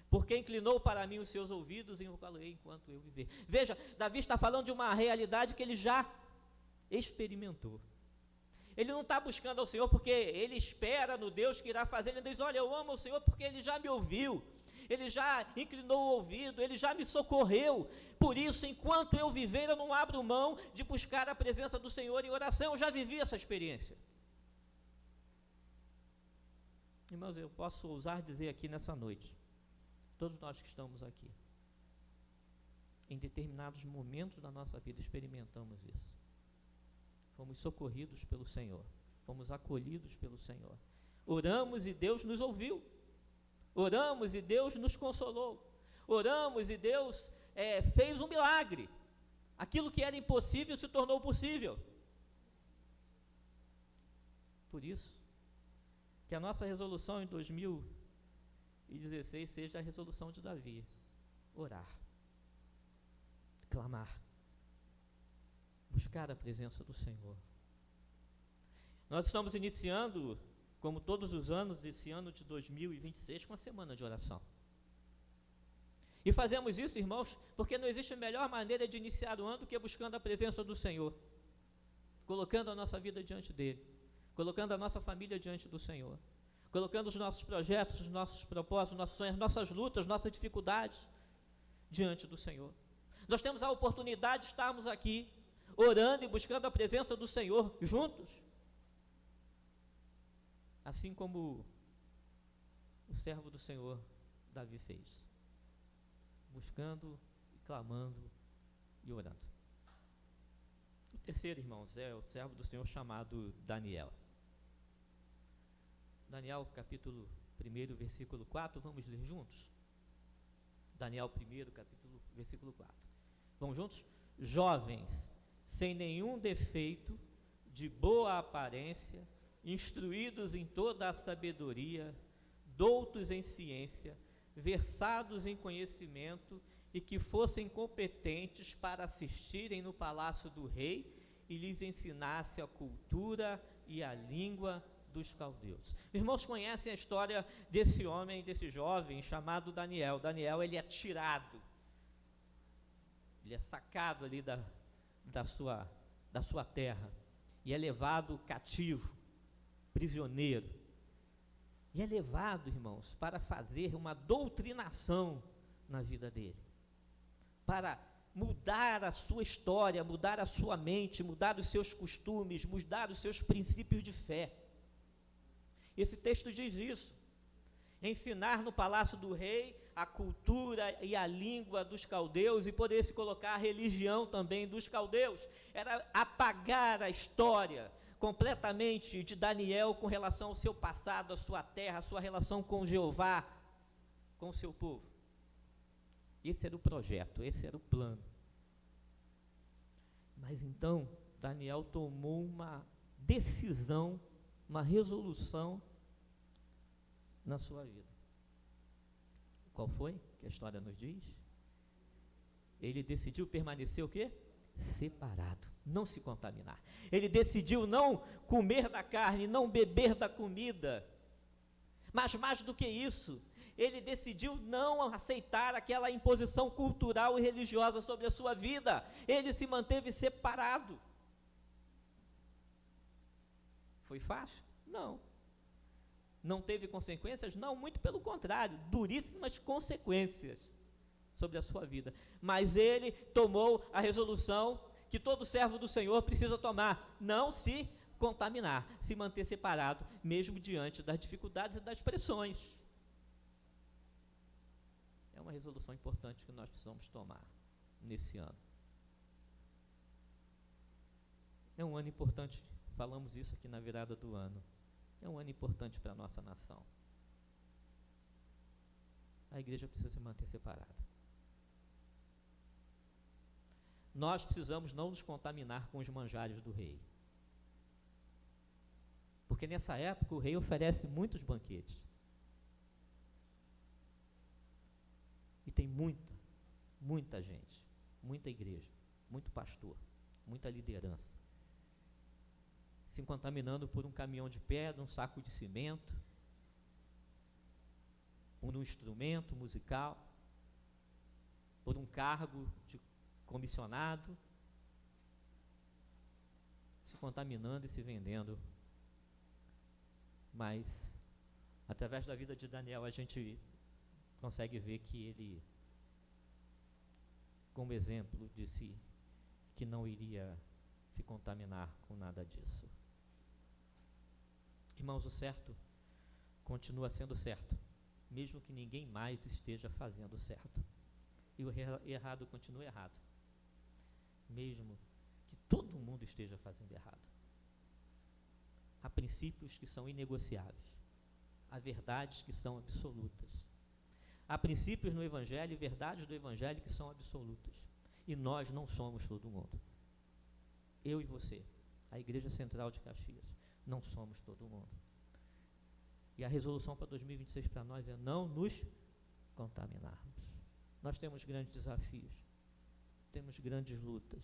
porque inclinou para mim os seus ouvidos e invocá-lo-ei enquanto eu viver. Veja, Davi está falando de uma realidade que ele já experimentou. Ele não está buscando ao Senhor porque ele espera no Deus que irá fazer. Ele diz, olha, eu amo o Senhor porque Ele já me ouviu. Ele já inclinou o ouvido, Ele já me socorreu. Por isso, enquanto eu viver, eu não abro mão de buscar a presença do Senhor em oração. Eu já vivi essa experiência. Irmãos, eu posso ousar dizer aqui nessa noite, todos nós que estamos aqui, em determinados momentos da nossa vida experimentamos isso. Fomos socorridos pelo Senhor, fomos acolhidos pelo Senhor. Oramos e Deus nos ouviu. Oramos e Deus nos consolou. Oramos e Deus fez um milagre. Aquilo que era impossível se tornou possível. Por isso, que a nossa resolução em 2016 seja a resolução de Davi: orar, clamar, buscar a presença do Senhor. Nós estamos iniciando, como todos os anos, esse ano de 2026, com a semana de oração. E fazemos isso, irmãos, porque não existe melhor maneira de iniciar o ano do que buscando a presença do Senhor, colocando a nossa vida diante dEle, colocando a nossa família diante do Senhor, colocando os nossos projetos, os nossos propósitos, nossos sonhos, nossas lutas, nossas dificuldades diante do Senhor. Nós temos a oportunidade de estarmos aqui, orando e buscando a presença do Senhor juntos, assim como o servo do Senhor, Davi, fez, buscando, clamando e orando. O terceiro, irmãos, é o servo do Senhor chamado Daniel. Daniel, capítulo 1, versículo 4, vamos ler juntos? Daniel 1, capítulo, versículo 4. Vamos juntos? Jovens, sem nenhum defeito, de boa aparência, instruídos em toda a sabedoria, doutos em ciência, versados em conhecimento, e que fossem competentes para assistirem no palácio do rei e lhes ensinasse a cultura e a língua dos caldeus. Irmãos, conhecem a história desse homem, desse jovem chamado Daniel. Daniel, ele é tirado, ele é sacado ali da sua terra e é levado cativo, prisioneiro, e é levado, irmãos, para fazer uma doutrinação na vida dele, para mudar a sua história, mudar a sua mente, mudar os seus costumes, mudar os seus princípios de fé. Esse texto diz isso: ensinar no palácio do rei a cultura e a língua dos caldeus, e poder se colocar a religião também dos caldeus. Era apagar a história completamente de Daniel com relação ao seu passado, à sua terra, a sua relação com Jeová, com o seu povo. Esse era o projeto, esse era o plano. Mas então, Daniel tomou uma decisão, uma resolução na sua vida. Qual foi? Que a história nos diz? Ele decidiu permanecer o quê? Separado, não se contaminar. Ele decidiu não comer da carne, não beber da comida. Mas mais do que isso, ele decidiu não aceitar aquela imposição cultural e religiosa sobre a sua vida. Ele se manteve separado. Foi fácil? Não. Não teve consequências? Não, muito pelo contrário, duríssimas consequências sobre a sua vida. Mas ele tomou a resolução que todo servo do Senhor precisa tomar: não se contaminar, se manter separado, mesmo diante das dificuldades e das pressões. É uma resolução importante que nós precisamos tomar nesse ano. É um ano importante, falamos isso aqui na virada do ano. É um ano importante para a nossa nação. A igreja precisa se manter separada. Nós precisamos não nos contaminar com os manjares do rei. Porque nessa época o rei oferece muitos banquetes. E tem muita gente, muita igreja, muito pastor, muita liderança, se contaminando por um caminhão de pedra, um saco de cimento, por um instrumento musical, por um cargo de comissionado, se contaminando e se vendendo. Mas, através da vida de Daniel, a gente consegue ver que ele, como exemplo, disse que não iria se contaminar com nada disso. Irmãos, o certo continua sendo certo, mesmo que ninguém mais esteja fazendo certo. E o errado continua errado, mesmo que todo mundo esteja fazendo errado. Há princípios que são inegociáveis, há verdades que são absolutas. Há princípios no Evangelho e verdades do Evangelho que são absolutas. E nós não somos todo mundo. Eu e você, a Igreja Central de Caxias, não somos todo mundo. E a resolução para 2026 para nós é não nos contaminarmos. Nós temos grandes desafios, temos grandes lutas,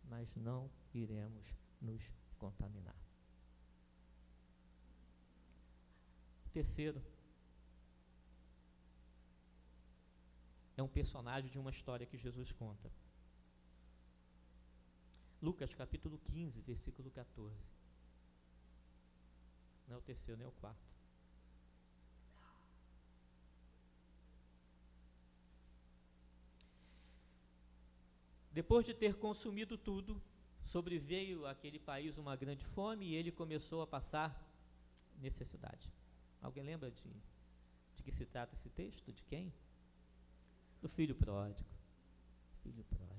mas não iremos nos contaminar. O terceiro é um personagem de uma história que Jesus conta. Lucas capítulo 15, versículo 14. Não é o terceiro, nem o quarto. Depois de ter consumido tudo, sobreveio àquele país uma grande fome e ele começou a passar necessidade. Alguém lembra de que se trata esse texto? De quem? Do filho pródigo. Filho pródigo.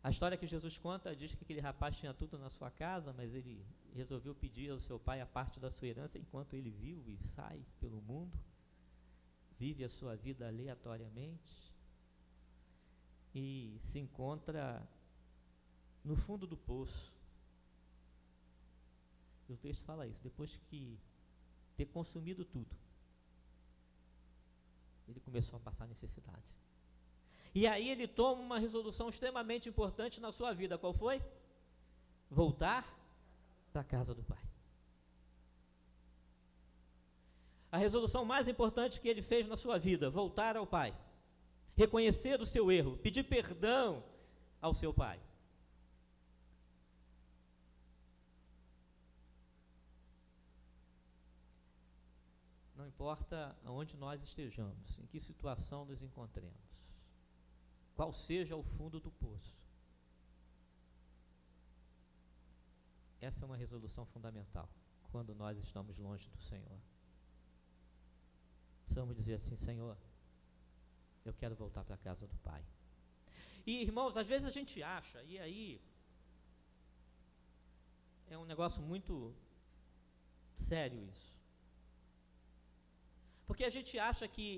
A história que Jesus conta diz que aquele rapaz tinha tudo na sua casa, mas ele resolveu pedir ao seu pai a parte da sua herança enquanto ele viu e sai pelo mundo, vive a sua vida aleatoriamente e se encontra no fundo do poço. E o texto fala isso, depois que ter consumido tudo, ele começou a passar necessidade. E aí ele toma uma resolução extremamente importante na sua vida. Qual foi? Voltar para a casa do pai. A resolução mais importante que ele fez na sua vida: voltar ao pai, reconhecer o seu erro, pedir perdão ao seu pai. Não importa aonde nós estejamos, em que situação nos encontremos, qual seja o fundo do poço, essa é uma resolução fundamental quando nós estamos longe do Senhor. Precisamos dizer assim: Senhor, eu quero voltar para a casa do Pai. E irmãos, às vezes a gente acha, e aí é um negócio muito sério isso, porque a gente acha que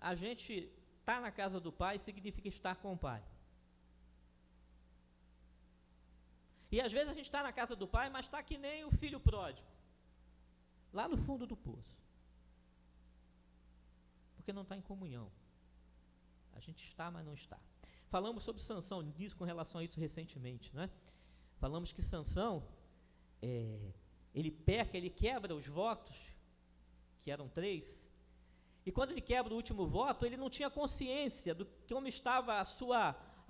a gente estar na casa do Pai significa estar com o Pai. E às vezes a gente está na casa do Pai, mas está que nem o filho pródigo, lá no fundo do poço, porque não está em comunhão. A gente está, mas não está. Falamos sobre Sansão, nisso, com relação a isso recentemente, né? Falamos que Sansão, ele peca, ele quebra os votos que eram 3, e quando ele quebra o último voto, ele não tinha consciência do como estava a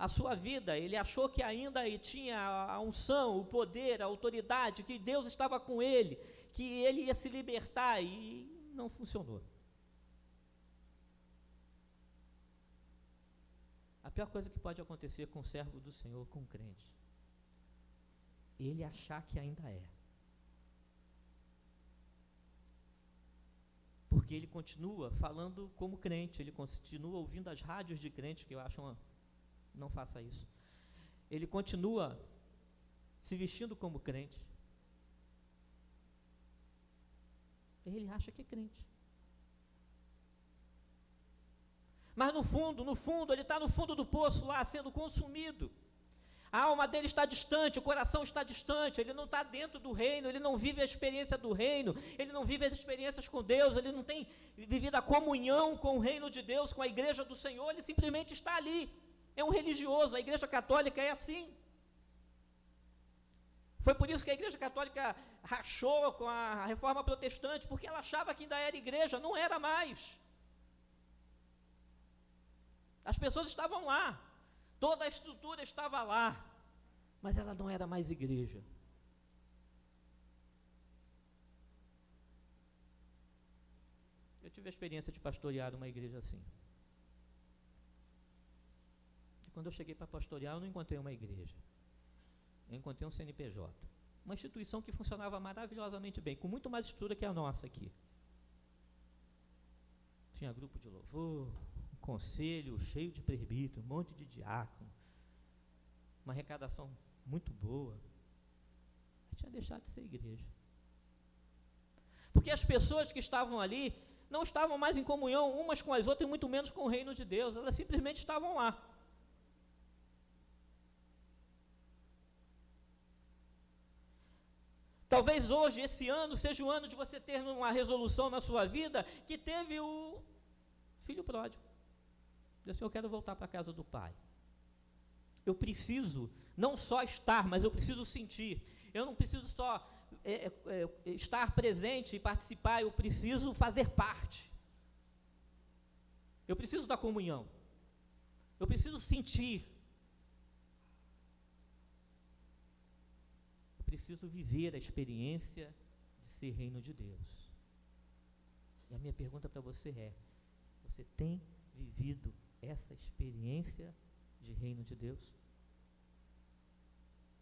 sua vida. Ele achou que ainda tinha a unção, o poder, a autoridade, que Deus estava com ele, que ele ia se libertar, e não funcionou. A pior coisa que pode acontecer com o servo do Senhor, com o crente, ele achar que ainda é. Porque ele continua falando como crente, ele continua ouvindo as rádios de crente, que eu acho não faça isso. Ele continua se vestindo como crente. Ele acha que é crente. Mas no fundo, ele está no fundo do poço lá, sendo consumido. A alma dele está distante, o coração está distante, ele não está dentro do reino, ele não vive a experiência do reino, ele não vive as experiências com Deus, ele não tem vivido a comunhão com o reino de Deus, com a igreja do Senhor, ele simplesmente está ali. É um religioso, a igreja católica é assim. Foi por isso que a igreja católica rachou com a reforma protestante, porque ela achava que ainda era igreja, não era mais. As pessoas estavam lá, toda a estrutura estava lá, mas ela não era mais igreja. Eu tive a experiência de pastorear uma igreja assim. E quando eu cheguei para pastorear, eu não encontrei uma igreja. Eu encontrei um CNPJ. Uma instituição que funcionava maravilhosamente bem, com muito mais estrutura que a nossa aqui. Tinha grupo de louvor, conselho cheio de presbítero, um monte de diácono, uma arrecadação muito boa. Mas tinha deixado de ser igreja. Porque as pessoas que estavam ali não estavam mais em comunhão umas com as outras e muito menos com o reino de Deus, elas simplesmente estavam lá. Talvez hoje, esse ano, seja o ano de você ter uma resolução na sua vida que teve o filho pródigo. Eu disse, eu quero voltar para a casa do pai. Eu preciso não só estar, mas eu preciso sentir. Eu não preciso só estar presente e participar, eu preciso fazer parte. Eu preciso da comunhão. Eu preciso sentir. Eu preciso viver a experiência de ser reino de Deus. E a minha pergunta para você é, você tem vivido essa experiência de reino de Deus?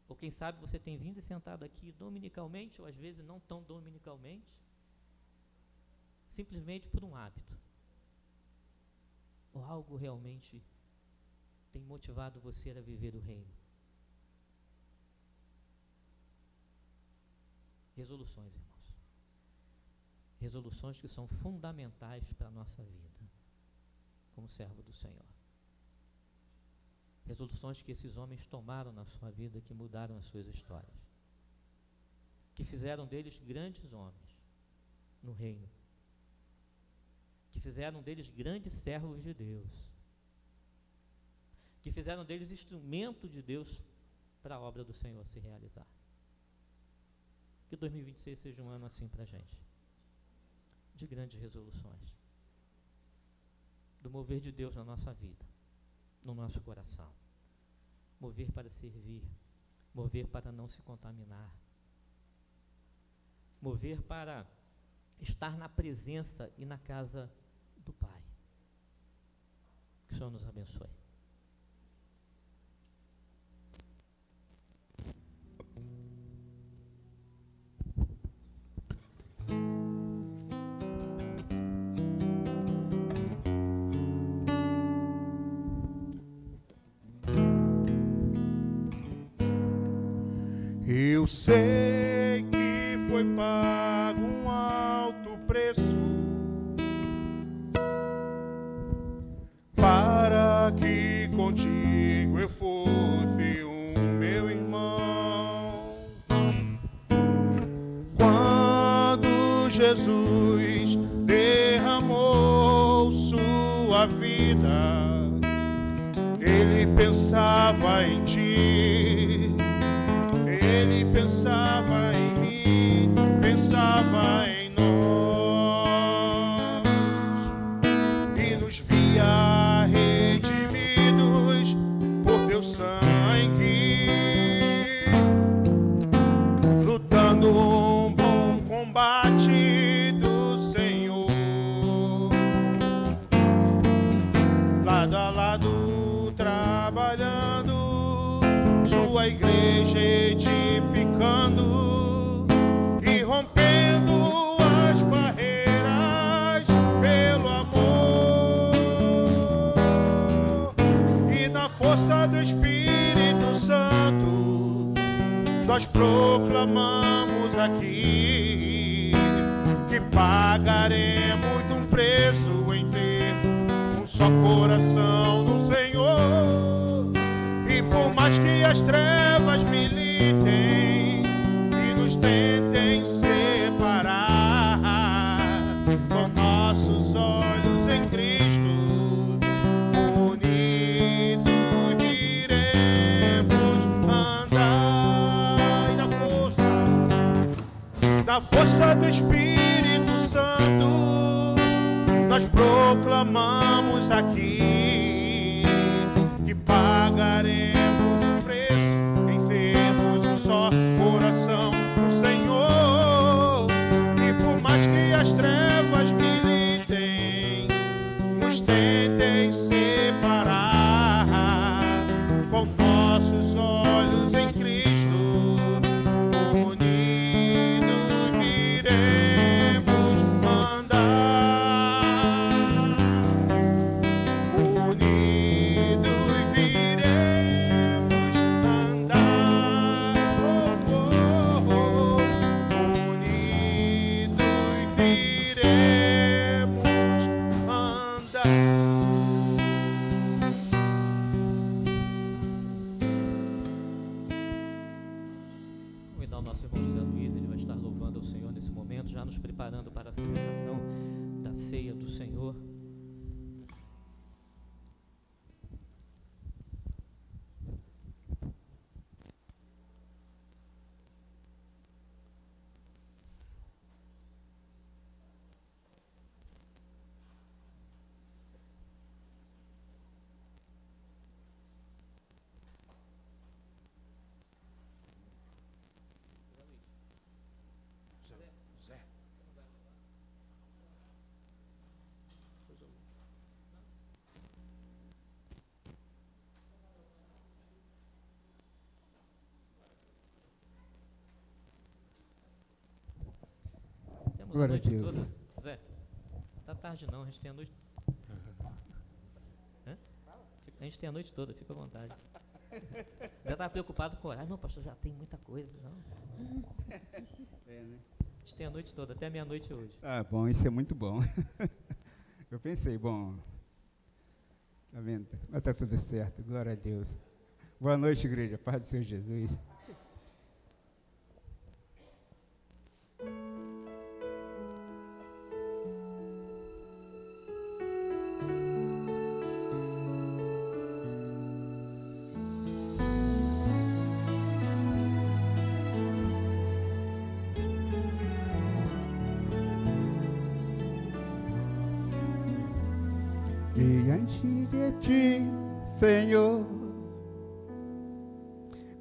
Ou quem sabe você tem vindo e sentado aqui dominicalmente, ou às vezes não tão dominicalmente, simplesmente por um hábito. Ou algo realmente tem motivado você a viver o reino? Resoluções, irmãos. Resoluções que são fundamentais para a nossa vida, como servo do Senhor. Resoluções que esses homens tomaram na sua vida, que mudaram as suas histórias, que fizeram deles grandes homens no reino, que fizeram deles grandes servos de Deus, que fizeram deles instrumento de Deus para a obra do Senhor se realizar. Que 2026 seja um ano assim para a gente, de grandes resoluções, do mover de Deus na nossa vida, no nosso coração, mover para servir, mover para não se contaminar, mover para estar na presença e na casa do Pai. Que o Senhor nos abençoe. Eu sei que foi pago um alto preço para que contigo eu fosse um meu irmão. Quando Jesus derramou sua vida, ele pensava em ti. Ele pensava em mim, pensava em nós. tua igreja edificando e rompendo as barreiras pelo amor e na força do Espírito Santo. Nós proclamamos aqui que pagaremos um preço em ver um só coração no Senhor. E por mais que as trevas militem e nos tentem separar, com nossos olhos em Cristo unidos iremos andar. E na força do Espírito Santo, nós proclamamos aqui que pagaremos um preço em vermos um só coração no Senhor. E por mais que as trevas militem, nos tentem separar, com nossos olhos em Cristo unidos iremos andar. Unidos iremos andar. Unidos iremos andar. Convidar o nosso irmão José Luiz, ele vai estar louvando ao Senhor nesse momento, já nos preparando para a celebração da ceia do Senhor. Temos a Glória a noite Deus. toda. Zé, tá tarde não, a gente tem a noite. Hã? A gente tem a noite toda, fica à vontade. Já estava preocupado com o horário. Não, pastor, já tem muita coisa. Não. É, né? A gente tem a noite toda, até meia-noite hoje. Ah, bom, isso é muito bom. Eu pensei, bom, tá vendo? Mas tá tudo certo, glória a Deus. Boa noite, igreja, paz do Senhor Jesus. Diante de ti, Senhor,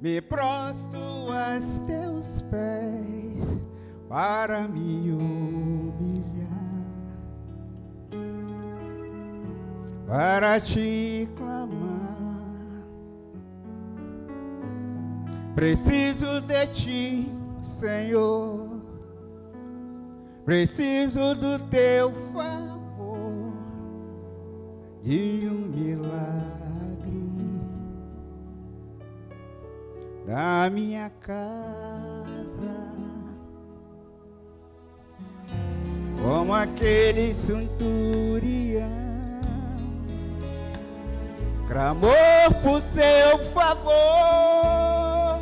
me prostro aos teus pés para me humilhar, para te clamar. Preciso de ti, Senhor, preciso do teu favor e um milagre da minha casa, como aquele centurião clamou por seu favor,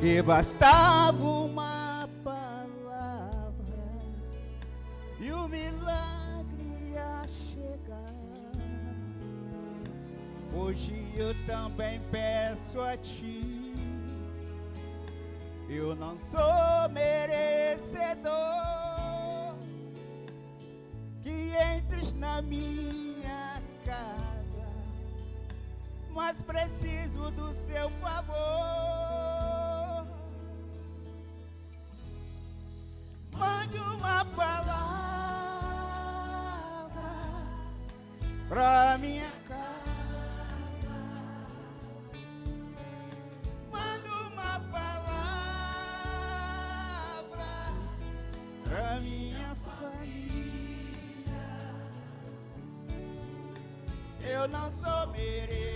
que bastava uma palavra e o milagre ia chegar. Hoje eu também peço a ti, eu não sou merecedor, que entres na minha casa, mas preciso do seu favor. Mande uma palavra pra minha casa, Eu não sou merecedor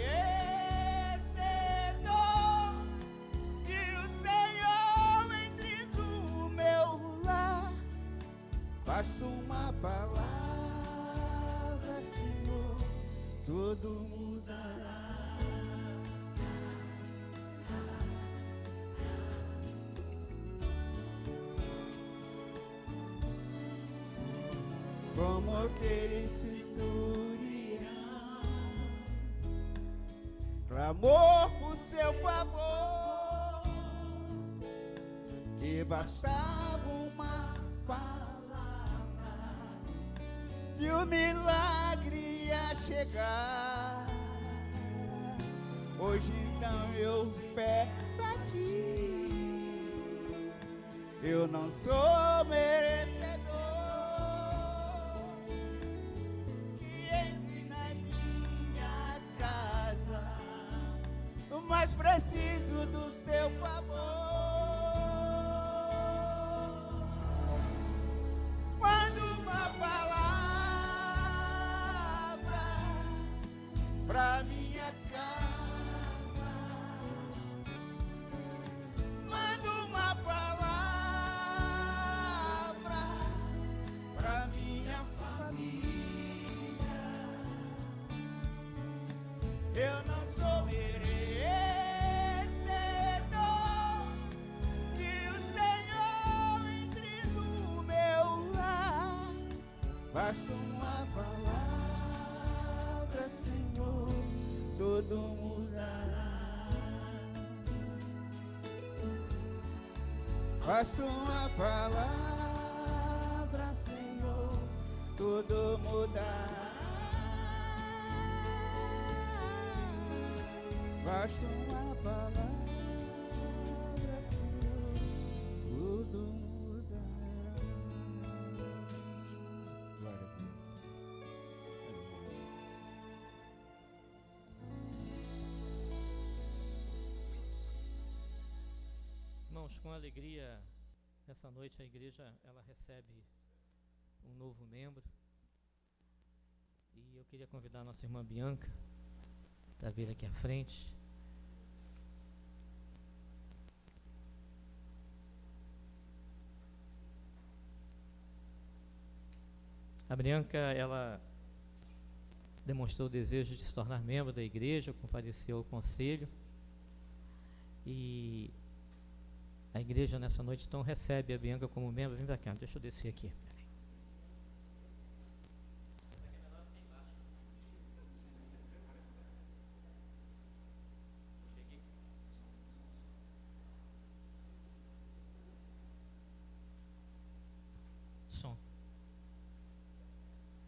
que o Senhor entre no meu lar. Basta uma palavra, Senhor, tudo mudará. Como aquele centurião clamou por seu favor, que bastava uma palavra que o milagre ia chegar. Hoje então eu peço a ti, eu não sou merecedor que entre na minha casa, mas preciso do teu favor. Manda uma palavra pra minha casa, manda uma palavra pra minha família. Eu não sou merecedor que o Senhor entre no meu lar. Basta uma palavra, Senhor, tudo mudará. Basta uma palavra, Senhor, tudo mudará. Basta uma palavra, Senhor, tudo mudará. Glória a Deus. Irmãos, com alegria, essa noite a igreja ela recebe um novo membro. E eu queria convidar a nossa irmã Bianca para vir aqui à frente. A Bianca, ela demonstrou o desejo de se tornar membro da igreja, compareceu ao conselho. E a igreja nessa noite então recebe a Bianca como membro. Vem pra cá, deixa eu descer aqui. Som.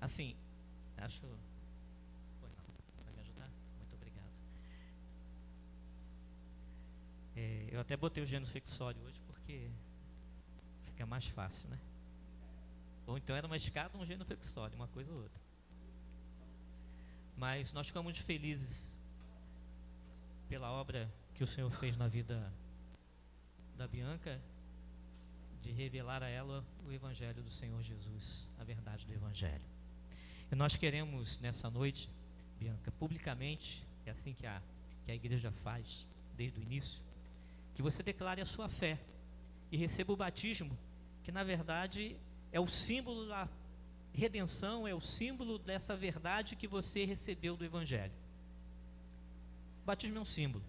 Assim, acho... Foi não, vai me ajudar? Muito obrigado. Eu até botei o gênero flexório hoje porque fica mais fácil, né? Ou então era uma escada ou um gênero flexório, uma coisa ou outra. Mas nós ficamos muito felizes pela obra que o Senhor fez na vida da Bianca, de revelar a ela o Evangelho do Senhor Jesus, a verdade do Evangelho. E nós queremos nessa noite, Bianca, publicamente, é assim que a igreja faz desde o início, que você declare a sua fé e receba o batismo, que na verdade é o símbolo da redenção, é o símbolo dessa verdade que você recebeu do Evangelho. O batismo é um símbolo.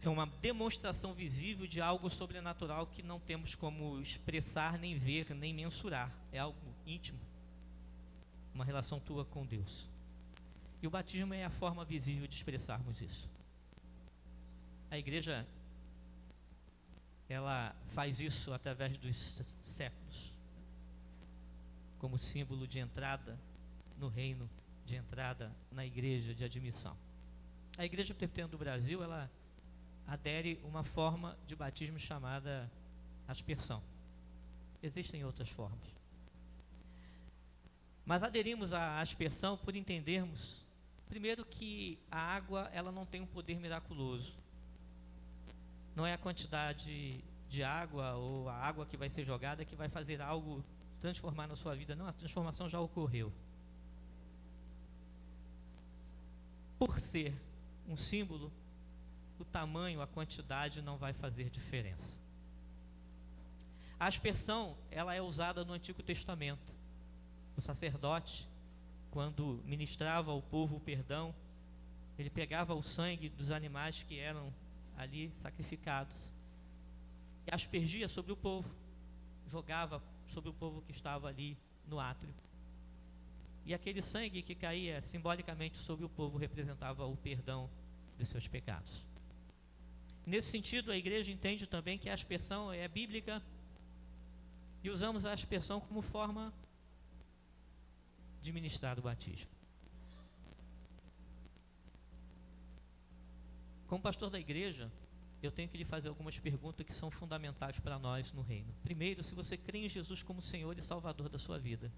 É uma demonstração visível de algo sobrenatural que não temos como expressar, nem ver, nem mensurar. É algo íntimo, uma relação tua com Deus. E o batismo é a forma visível de expressarmos isso. A igreja, ela faz isso através dos séculos, como símbolo de entrada no reino, de entrada na igreja, de admissão. A Igreja Presbiteriana do Brasil, ela adere uma forma de batismo chamada aspersão. Existem outras formas. Mas aderimos à aspersão por entendermos, primeiro, que a água ela não tem um poder miraculoso. Não é a quantidade de água ou a água que vai ser jogada que vai fazer algo transformar na sua vida. Não, a transformação já ocorreu. por ser um símbolo, o tamanho, a quantidade não vai fazer diferença. A aspersão, ela é usada no Antigo Testamento. O sacerdote, quando ministrava ao povo o perdão, ele pegava o sangue dos animais que eram ali sacrificados e aspergia sobre o povo, jogava sobre o povo que estava ali no átrio. E aquele sangue que caía simbolicamente sobre o povo representava o perdão dos seus pecados. Nesse sentido, a igreja entende também que a aspersão é bíblica e usamos a aspersão como forma de ministrar o batismo. Como pastor da igreja, eu tenho que lhe fazer algumas perguntas que são fundamentais para nós no reino. Primeiro, se você crê em Jesus como Senhor e Salvador da sua vida.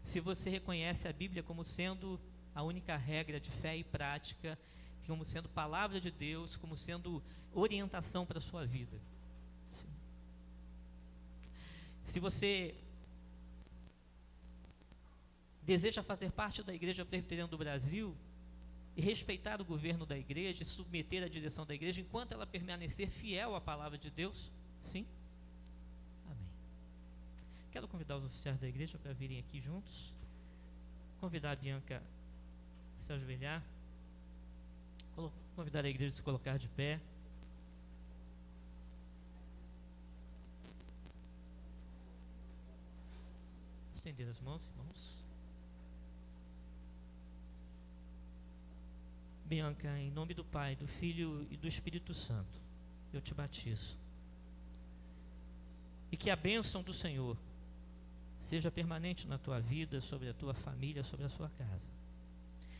Se você reconhece a Bíblia como sendo a única regra de fé e prática, como sendo palavra de Deus, como sendo orientação para a sua vida. Sim. Se você deseja fazer parte da Igreja Presbiteriana do Brasil e respeitar o governo da igreja, e submeter a direção da igreja enquanto ela permanecer fiel à palavra de Deus, sim? Amém. Quero convidar os oficiais da igreja para virem aqui juntos, convidar a Bianca a se ajoelhar, convidar a igreja a se colocar de pé. Estender as mãos, irmãos. Bianca, em nome do Pai, do Filho e do Espírito Santo, eu te batizo. E que a bênção do Senhor seja permanente na tua vida, sobre a tua família, sobre a sua casa.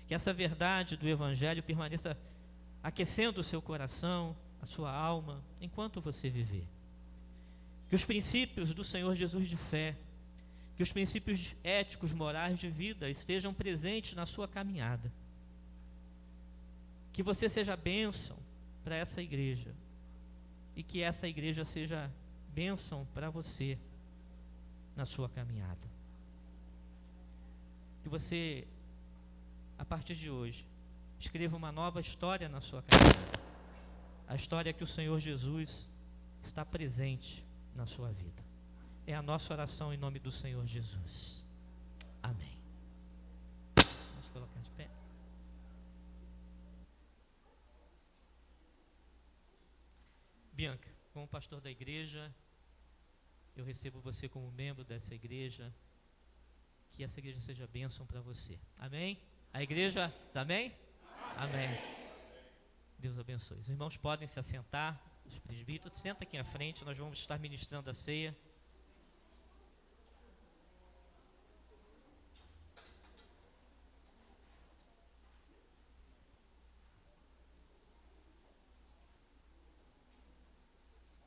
Que essa verdade do Evangelho permaneça aquecendo o seu coração, a sua alma, enquanto você viver. Que os princípios do Senhor Jesus de fé, que os princípios éticos, morais de vida estejam presentes na sua caminhada. Que você seja bênção para essa igreja e que essa igreja seja bênção para você na sua caminhada. Que você, a partir de hoje, escreva uma nova história na sua caminhada. A história que o Senhor Jesus está presente na sua vida. É a nossa oração em nome do Senhor Jesus. Amém. Vamos colocar de pé. Bianca, como pastor da igreja, eu recebo você como membro dessa igreja. Que essa igreja seja bênção para você. Amém? A igreja, amém? Amém. Deus abençoe. Os irmãos podem se assentar, os presbíteros, senta aqui à frente, nós vamos estar ministrando a ceia.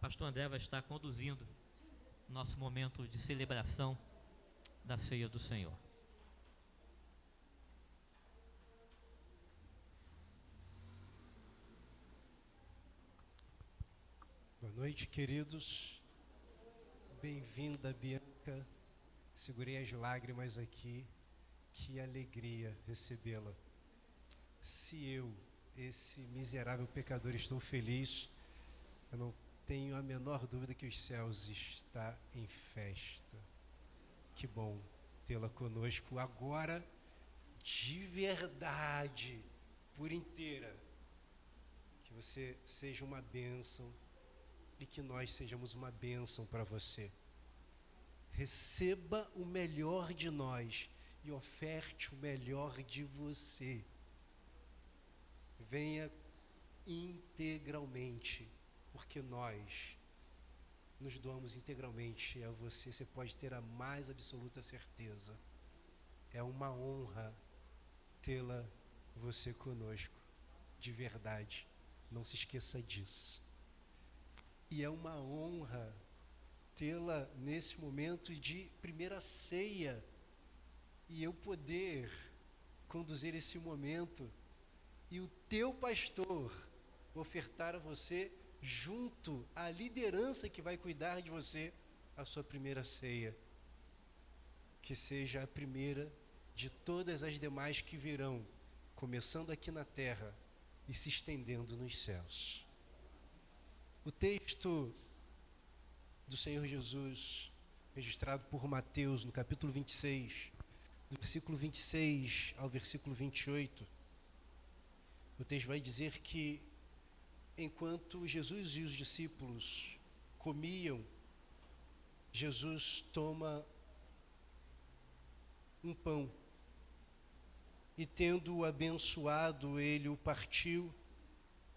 Pastor André vai estar conduzindo o nosso momento de celebração da ceia do Senhor. Boa noite, queridos. Bem-vinda, Bianca. Segurei as lágrimas aqui. Que alegria recebê-la. Se eu, esse miserável pecador, estou feliz, eu não tenho a menor dúvida que os céus está em festa. Que bom tê-la conosco agora, de verdade, por inteira. Que você seja uma bênção e que nós sejamos uma bênção para você. Receba o melhor de nós e oferte o melhor de você. Venha integralmente, porque nós nos doamos integralmente a você. Você pode ter a mais absoluta certeza. É uma honra tê-la você conosco, de verdade. Não se esqueça disso. E é uma honra tê-la nesse momento de primeira ceia e eu poder conduzir esse momento e o teu pastor ofertar a você, junto à liderança que vai cuidar de você, a sua primeira ceia. Que seja a primeira de todas as demais que virão começando aqui na terra e se estendendo nos céus. O texto do Senhor Jesus, registrado por Mateus no capítulo 26, do versículo 26 ao versículo 28, o texto vai dizer que enquanto Jesus e os discípulos comiam, Jesus toma um pão e, tendo-o abençoado, ele o partiu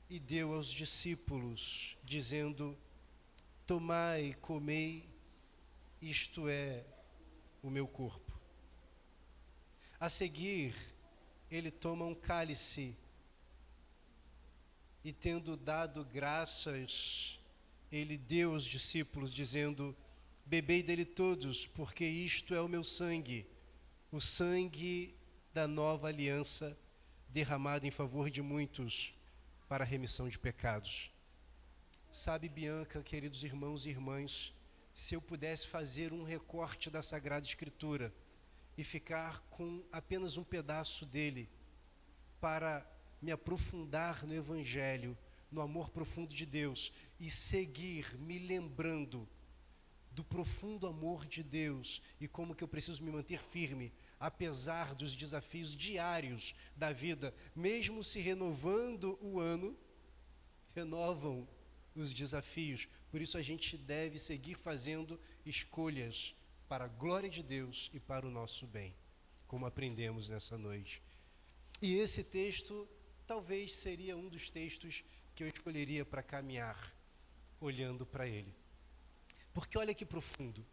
e deu aos discípulos, dizendo: tomai, comei, isto é o meu corpo. A seguir, ele toma um cálice e, tendo dado graças, ele deu aos discípulos, dizendo: bebei dele todos, porque isto é o meu sangue, o sangue da nova aliança, derramado em favor de muitos para a remissão de pecados. Sabe, Bianca, queridos irmãos e irmãs, se eu pudesse fazer um recorte da Sagrada Escritura e ficar com apenas um pedaço dele para me aprofundar no Evangelho, no amor profundo de Deus e seguir me lembrando do profundo amor de Deus e como que eu preciso me manter firme, apesar dos desafios diários da vida, mesmo se renovando o ano, renovam os desafios. Por isso a gente deve seguir fazendo escolhas para a glória de Deus e para o nosso bem, como aprendemos nessa noite. E esse texto talvez seria um dos textos que eu escolheria para caminhar, olhando para ele. Porque olha que profundo.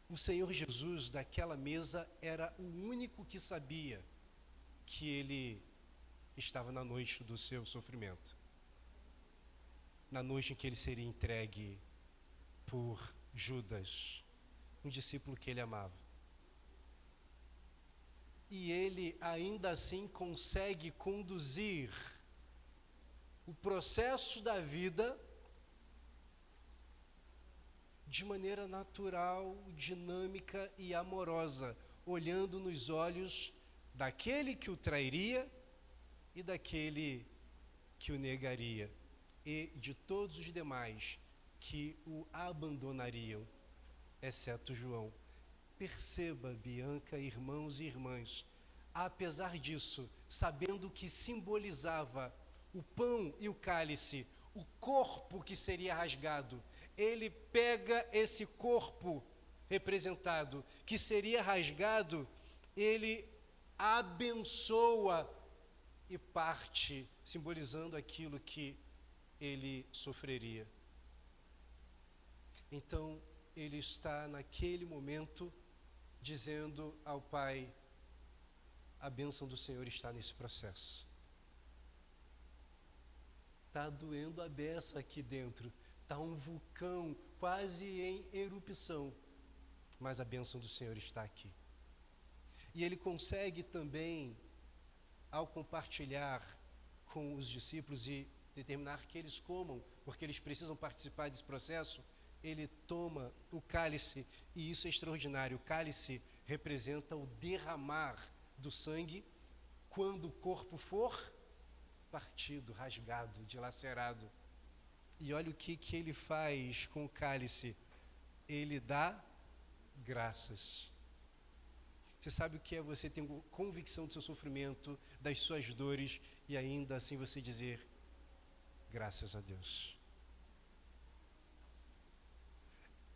O Senhor Jesus, daquela mesa, era o único que sabia que ele estava na noite do seu sofrimento. Na noite em que ele seria entregue por Judas, um discípulo que ele amava. E ele ainda assim consegue conduzir o processo da vida de maneira natural, dinâmica e amorosa, olhando nos olhos daquele que o trairia e daquele que o negaria, e de todos os demais que o abandonariam, exceto João. Perceba, Bianca, irmãos e irmãs, apesar disso, sabendo que simbolizava o pão e o cálice, o corpo que seria rasgado, ele pega esse corpo representado, que seria rasgado, ele abençoa e parte, simbolizando aquilo que ele sofreria. Então, ele está naquele momento dizendo ao Pai: a bênção do Senhor está nesse processo. Está doendo a beça aqui dentro, está um vulcão quase em erupção, mas a bênção do Senhor está aqui. E ele consegue também, ao compartilhar com os discípulos e determinar que eles comam, porque eles precisam participar desse processo, ele toma o cálice, e isso é extraordinário. O cálice representa o derramar do sangue quando o corpo for partido, rasgado, dilacerado. E olha o que ele faz com o cálice. Ele dá graças. Você sabe o que é você ter convicção do seu sofrimento, das suas dores, e ainda assim você dizer: graças a Deus.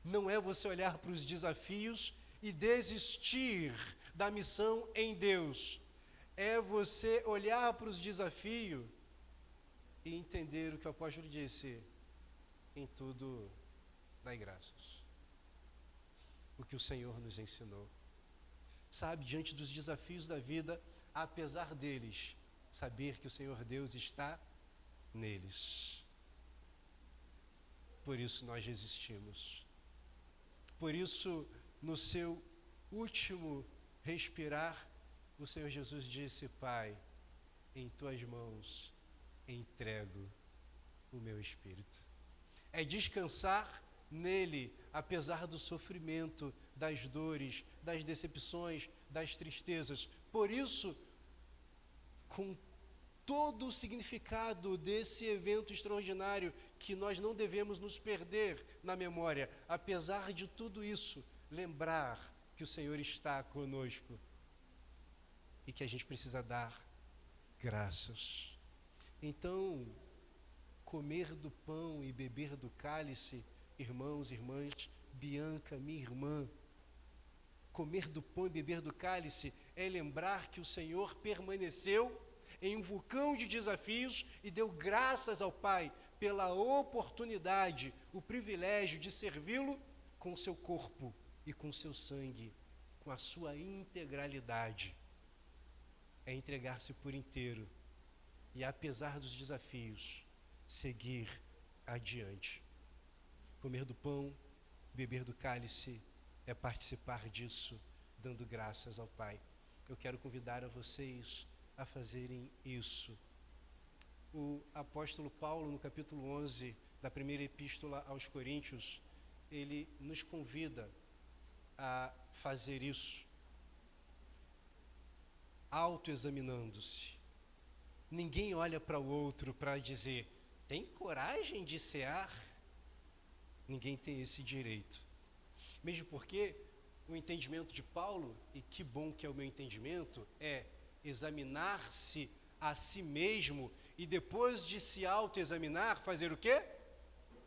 Não é você olhar para os desafios e desistir da missão em Deus. É você olhar para os desafios e entender o que o apóstolo disse: em tudo dai graças. O que o Senhor nos ensinou. Sabe, diante dos desafios da vida, apesar deles, saber que o Senhor Deus está neles. Por isso nós resistimos. Por isso, no seu último respirar, o Senhor Jesus disse: Pai, em tuas mãos entrego o meu espírito. É descansar nele, apesar do sofrimento, das dores, das decepções, das tristezas. Por isso, com todo o significado desse evento extraordinário que nós não devemos nos perder na memória. Apesar de tudo isso, lembrar que o Senhor está conosco e que a gente precisa dar graças. Então, comer do pão e beber do cálice, irmãos e irmãs, Bianca, minha irmã, comer do pão e beber do cálice é lembrar que o Senhor permaneceu em um vulcão de desafios e deu graças ao Pai pela oportunidade, o privilégio de servi-lo com seu corpo e com seu sangue, com a sua integralidade. É entregar-se por inteiro e, apesar dos desafios, seguir adiante. Comer do pão, beber do cálice é participar disso, dando graças ao Pai. Eu quero convidar a vocês a fazerem isso. O apóstolo Paulo, no capítulo 11 da primeira epístola aos Coríntios, ele nos convida a fazer isso, autoexaminando-se. Ninguém olha para o outro para dizer, tem coragem de cear? Ninguém tem esse direito. Mesmo porque o entendimento de Paulo, e que bom que é o meu entendimento, é examinar-se a si mesmo e depois de se autoexaminar, fazer o quê?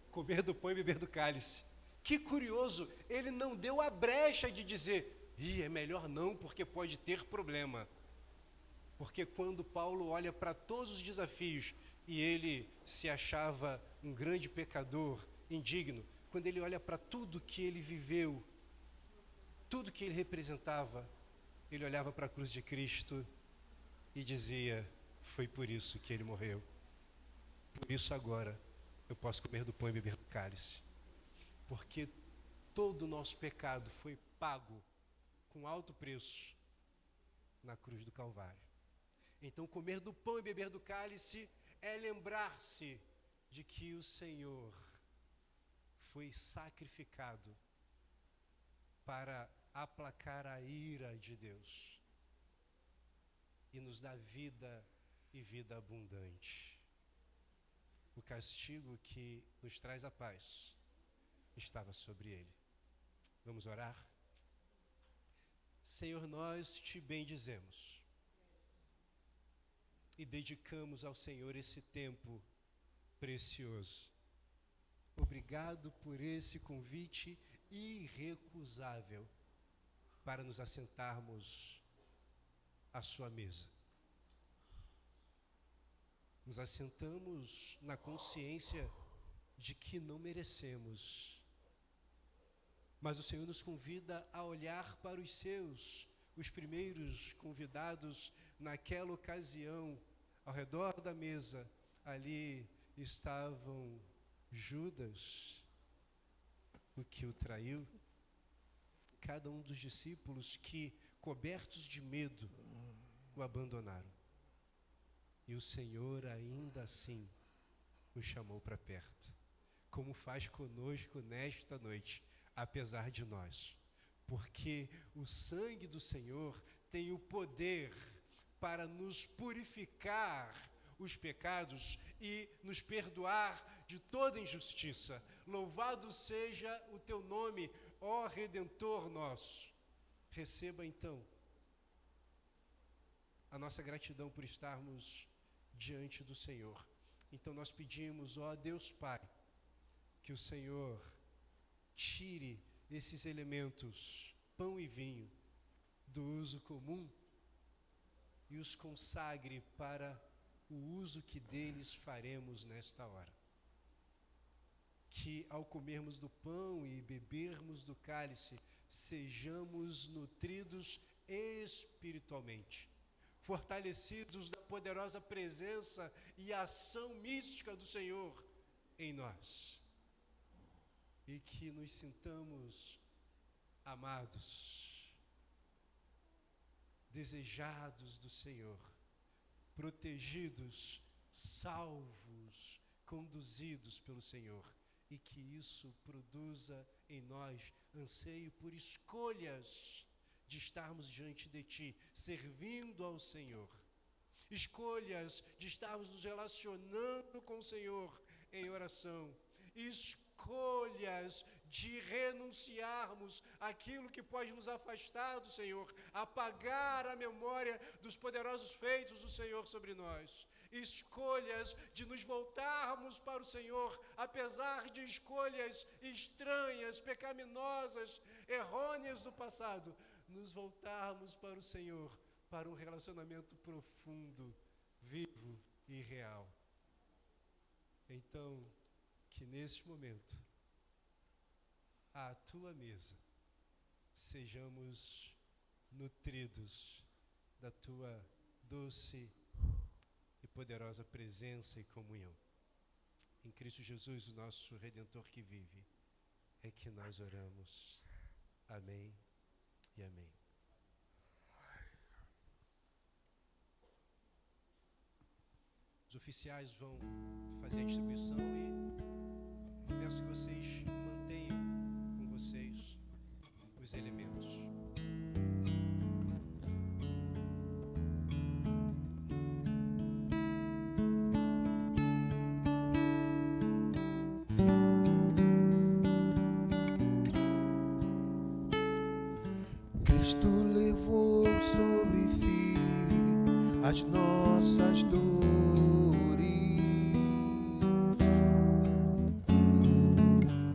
Comer do pão e beber do cálice. Que curioso, ele não deu a brecha de dizer, é melhor não porque pode ter problema. Porque quando Paulo olha para todos os desafios e ele se achava um grande pecador, indigno, quando ele olha para tudo que ele viveu, tudo que ele representava, ele olhava para a cruz de Cristo e dizia, foi por isso que ele morreu. Por isso agora eu posso comer do pão e beber do cálice. Porque todo o nosso pecado foi pago com alto preço na cruz do Calvário. Então comer do pão e beber do cálice é lembrar-se de que o Senhor foi sacrificado para aplacar a ira de Deus e nos dá vida e vida abundante. O castigo que nos traz a paz estava sobre ele. Vamos orar? Senhor, nós te bendizemos e dedicamos ao Senhor esse tempo precioso. Obrigado por esse convite irrecusável para nos assentarmos à sua mesa. Nos assentamos na consciência de que não merecemos, mas o Senhor nos convida a olhar para os seus, os primeiros convidados naquela ocasião, ao redor da mesa. Ali estavam Judas, o que o traiu, cada um dos discípulos que, cobertos de medo, o abandonaram. E o Senhor ainda assim o chamou para perto, como faz conosco nesta noite, apesar de nós, porque o sangue do Senhor tem o poder para nos purificar os pecados e nos perdoar de toda injustiça. Louvado seja o teu nome, ó Redentor nosso. Receba então a nossa gratidão por estarmos diante do Senhor. Então nós pedimos, ó Deus Pai, que o Senhor tire esses elementos, pão e vinho, do uso comum e os consagre para o uso que deles faremos nesta hora. Que ao comermos do pão e bebermos do cálice, sejamos nutridos espiritualmente, fortalecidos da poderosa presença e ação mística do Senhor em nós. E que nos sintamos amados, desejados do Senhor, protegidos, salvos, conduzidos pelo Senhor, e que isso produza em nós anseio por escolhas de estarmos diante de Ti, servindo ao Senhor. escolhas de estarmos nos relacionando com o Senhor em oração, escolhas de renunciarmos aquilo que pode nos afastar do Senhor, apagar a memória dos poderosos feitos do Senhor sobre nós, escolhas de nos voltarmos para o Senhor, apesar de escolhas estranhas, pecaminosas, errôneas do passado, nos voltarmos para o Senhor, para um relacionamento profundo, vivo e real. Então, que neste momento, à tua mesa, sejamos nutridos da tua doce e poderosa presença e comunhão. Em Cristo Jesus, o nosso Redentor que vive, é que nós oramos. Amém e amém. Os oficiais vão fazer a distribuição e peço que vocês mantenham com vocês os elementos. Cristo levou sobre si as nossas dores.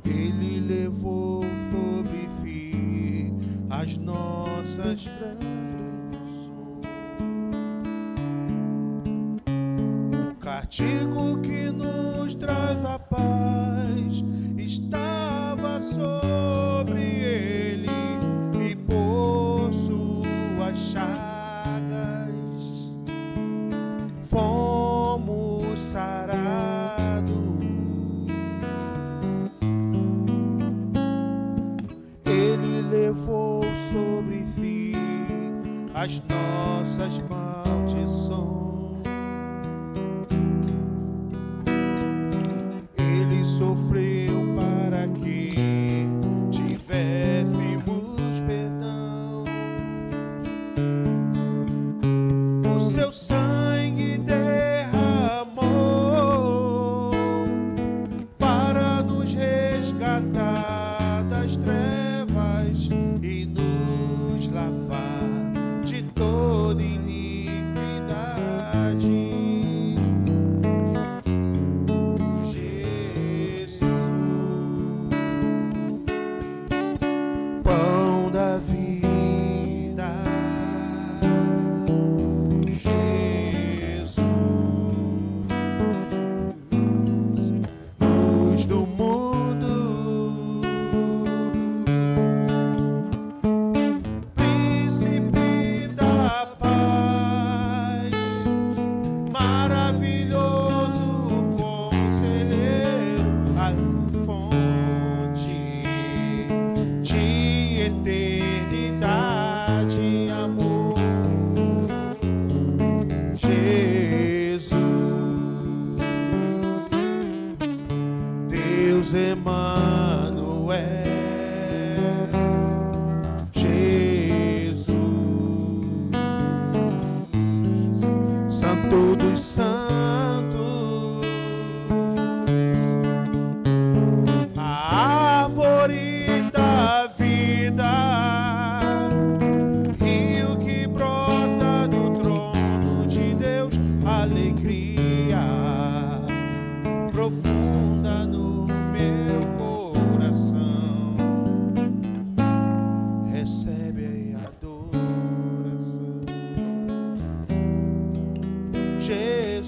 Ele levou sobre si as nossas transgressões. O castigo que nos traz a paz estava sobre ele, e por suas chagas fomos sarados. Ele levou sobre si as nossas maldições. Ele sofreu para que tivéssemos perdão. O seu sangue derramou para nos resgatar das trevas e nos lavar de toda iniquidade. Pão da vida, Jesus, luz do mundo, príncipe da paz, maravilhoso conselheiro, a fonte de eternidade, amor, Jesus, Deus Emanuel, Jesus, Santo dos Santos, a árvore da vida, rio que brota do trono de Deus, alegria profunda no meu coração, recebe a adoração, Jesus.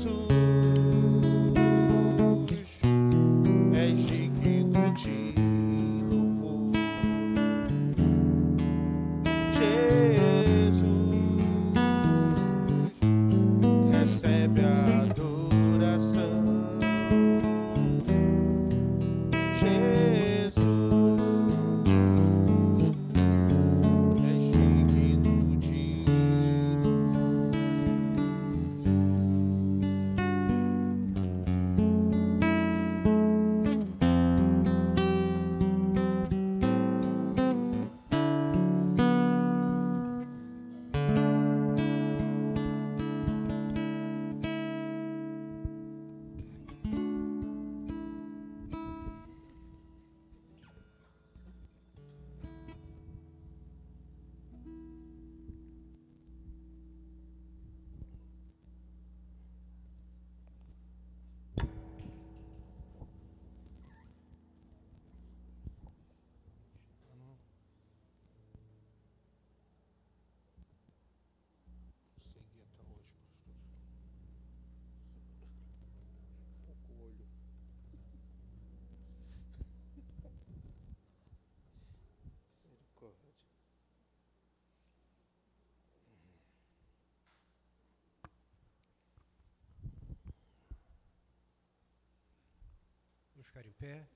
ficar em pé.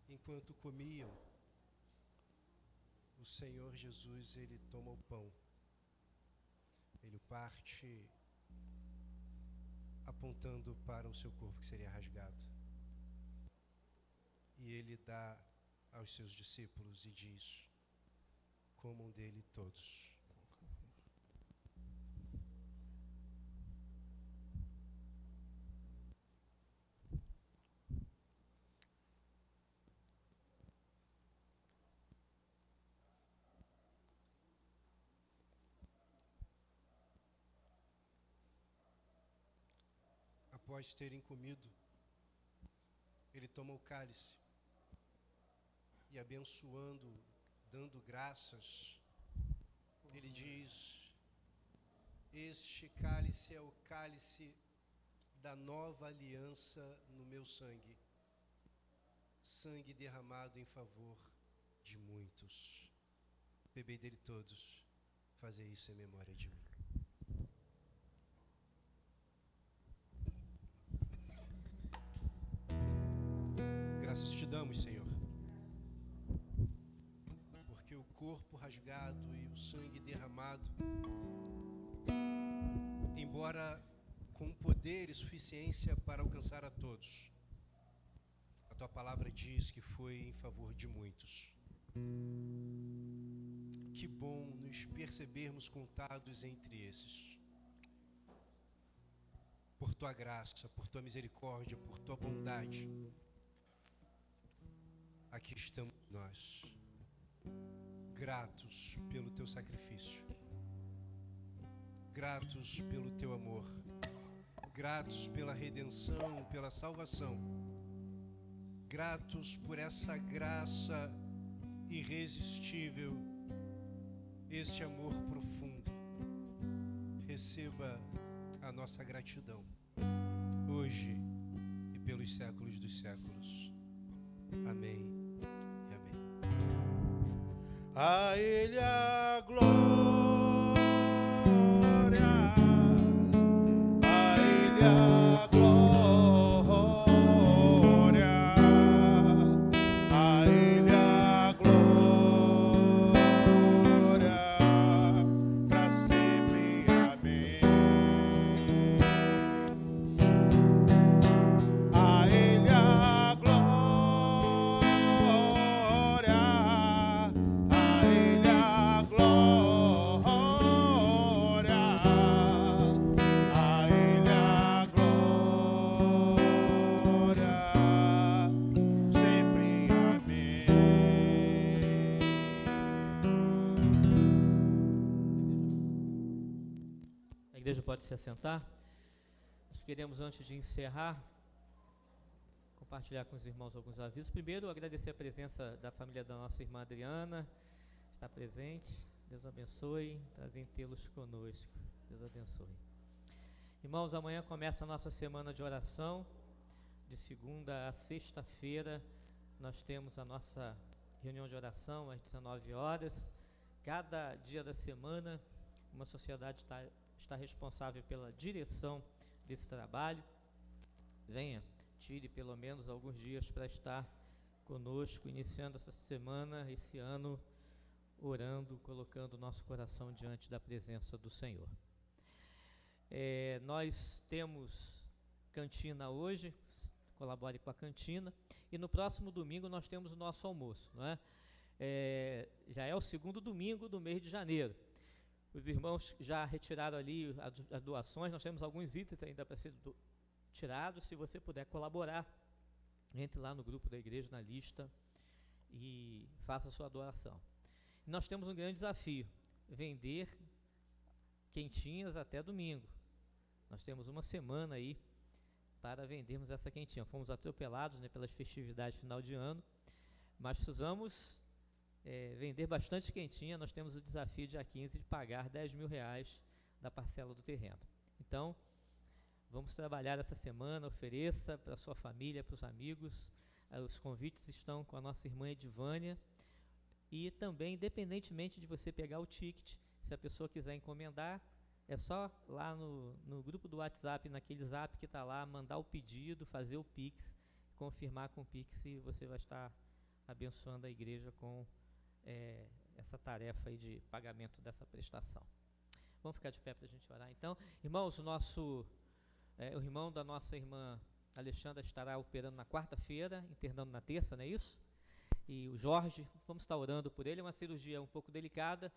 Enquanto comiam, o Senhor Jesus, ele toma o pão, ele o parte, apontando para o seu corpo que seria rasgado. E ele dá aos seus discípulos e diz: comam dele todos. Após terem comido, ele toma o cálice e, abençoando, dando graças, ele diz: este cálice é o cálice da nova aliança no meu sangue, sangue derramado em favor de muitos. Bebei dele todos, fazei isso em memória de mim. Graças te damos, Senhor, porque o corpo rasgado e o sangue derramado, embora com poder e suficiência para alcançar a todos, a tua palavra diz que foi em favor de muitos. Que bom nos percebermos contados entre esses. Por tua graça, por tua misericórdia, por tua bondade, aqui estamos nós, gratos pelo teu sacrifício, gratos pelo teu amor, gratos pela redenção, pela salvação, gratos por essa graça irresistível, este amor profundo. Receba a nossa gratidão, hoje e pelos séculos dos séculos. Amém. A Ele a glória, a Ele a glória, a Ele a glória, para sempre. Amém. A Ele a glória. A igreja pode se assentar. Nós queremos, antes de encerrar, compartilhar com os irmãos alguns avisos. Primeiro, agradecer a presença da família da nossa irmã Adriana, está presente. Deus abençoe, prazer em tê-los conosco. Deus abençoe. Irmãos, amanhã começa a nossa semana de oração. De segunda a sexta-feira, nós temos a nossa reunião de oração às 19 horas. Cada dia da semana, uma sociedade está responsável pela direção desse trabalho. Venha, tire pelo menos alguns dias para estar conosco, iniciando essa semana, esse ano, orando, colocando o nosso coração diante da presença do Senhor. Nós temos cantina hoje, colabore com a cantina, e no próximo domingo nós temos o nosso almoço, não é? Já é o segundo domingo do mês de janeiro. Os irmãos já retiraram ali as doações, nós temos alguns itens ainda para ser tirados. Se você puder colaborar, entre lá no grupo da igreja, na lista, e faça a sua doação. Nós temos um grande desafio, vender quentinhas até domingo. Nós temos uma semana aí para vendermos essa quentinha. Fomos atropelados, né, pelas festividades final de ano, mas precisamos vender bastante quentinha. Nós temos o desafio dia 15 de pagar R$10.000 da parcela do terreno. Então, vamos trabalhar essa semana. Ofereça para a sua família, para os amigos. Os convites estão com a nossa irmã Edivânia. E também, independentemente de você pegar o ticket, se a pessoa quiser encomendar, É só lá no grupo do WhatsApp, naquele zap que está lá, mandar o pedido, fazer o Pix, confirmar com o Pix e você vai estar abençoando a igreja com essa tarefa aí de pagamento dessa prestação. Vamos ficar de pé para a gente orar então. Irmãos, o irmão da nossa irmã Alexandra estará operando na quarta-feira, internando na terça, não é isso? E o Jorge, vamos estar orando por ele, é uma cirurgia um pouco delicada.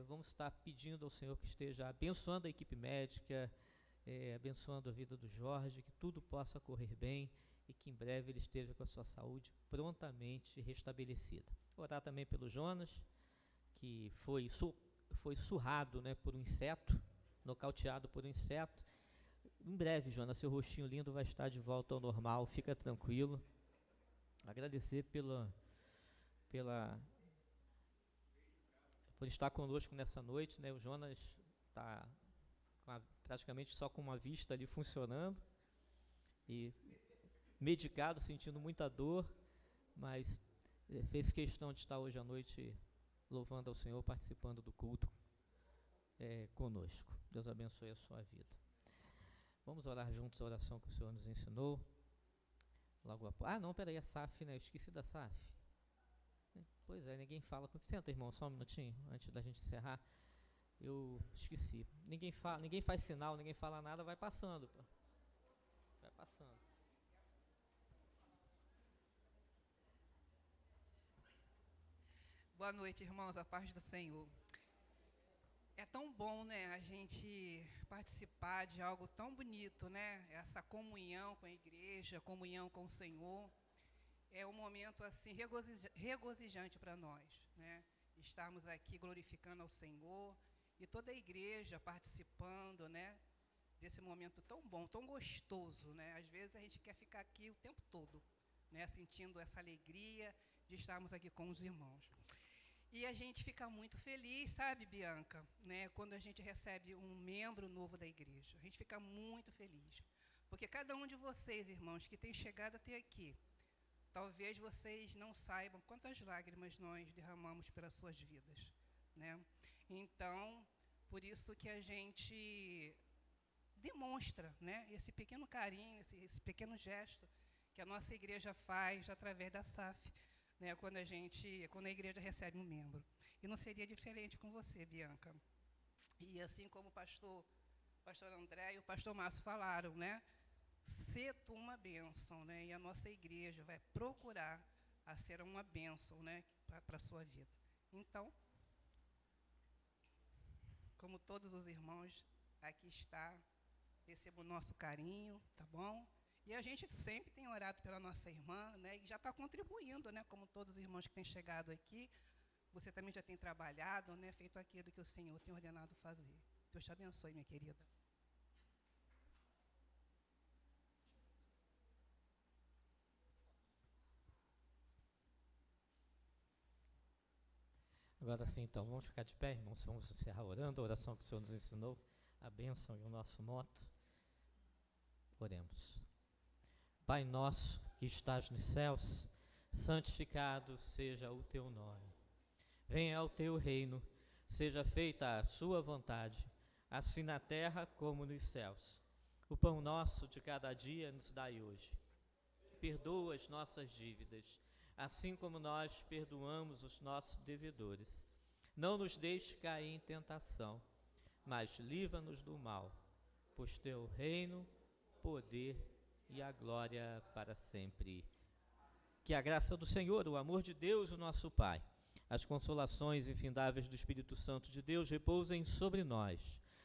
Vamos estar pedindo ao Senhor que esteja abençoando a equipe médica, abençoando a vida do Jorge, que tudo possa correr bem e que em breve ele esteja com a sua saúde prontamente restabelecida. Orar também pelo Jonas, que foi surrado, né, por um inseto, nocauteado por um inseto. Em breve, Jonas, seu rostinho lindo vai estar de volta ao normal, fica tranquilo. Agradecer por estar conosco nessa noite, né? O Jonas está praticamente só com uma vista ali funcionando e medicado, sentindo muita dor, mas fez questão de estar hoje à noite louvando ao Senhor, participando do culto conosco. Deus abençoe a sua vida. Vamos orar juntos a oração que o Senhor nos ensinou. Logo após. Não, peraí, a SAF, né? Eu esqueci da SAF. Pois é, ninguém fala. Senta, irmão, só um minutinho, antes da gente encerrar. Eu esqueci. Ninguém faz sinal, ninguém fala nada, vai passando. Pô. Vai passando. Boa noite, irmãos, a paz do Senhor. É tão bom, né, a gente participar de algo tão bonito, né? Essa comunhão com a igreja, comunhão com o Senhor. É um momento assim regozijante para nós, né? Estarmos aqui glorificando ao Senhor e toda a igreja participando, né? Desse momento tão bom, tão gostoso, né? Às vezes a gente quer ficar aqui o tempo todo, né? Sentindo essa alegria de estarmos aqui com os irmãos. E a gente fica muito feliz, sabe, Bianca, né, quando a gente recebe um membro novo da igreja. A gente fica muito feliz. Porque cada um de vocês, irmãos, que tem chegado até aqui, talvez vocês não saibam quantas lágrimas nós derramamos pelas suas vidas, né? Então, por isso que a gente demonstra, né, esse pequeno carinho, esse pequeno gesto que a nossa igreja faz através da SAF, né, quando a igreja recebe um membro. E não seria diferente com você, Bianca. E assim como o pastor André e o pastor Márcio falaram, né, ser tu uma bênção, né, e a nossa igreja vai procurar a ser uma bênção, né, para a sua vida. Então, como todos os irmãos, aqui está, receba o nosso carinho, tá bom? E a gente sempre tem orado pela nossa irmã, né, e já está contribuindo, né, como todos os irmãos que têm chegado aqui. Você também já tem trabalhado, né, feito aquilo que o Senhor tem ordenado fazer. Deus te abençoe, minha querida. Agora sim, então, vamos ficar de pé, irmãos, vamos encerrar orando, a oração que o Senhor nos ensinou, a bênção e o nosso moto. Oremos. Pai nosso que estás nos céus, santificado seja o teu nome. Venha o teu reino, seja feita a sua vontade, assim na terra como nos céus. O pão nosso de cada dia nos dai hoje. Perdoa as nossas dívidas, assim como nós perdoamos os nossos devedores. Não nos deixe cair em tentação, mas livra-nos do mal, pois teu reino, poder e a glória para sempre. Que a graça do Senhor, o amor de Deus, o nosso Pai, as consolações infindáveis do Espírito Santo de Deus repousem sobre nós,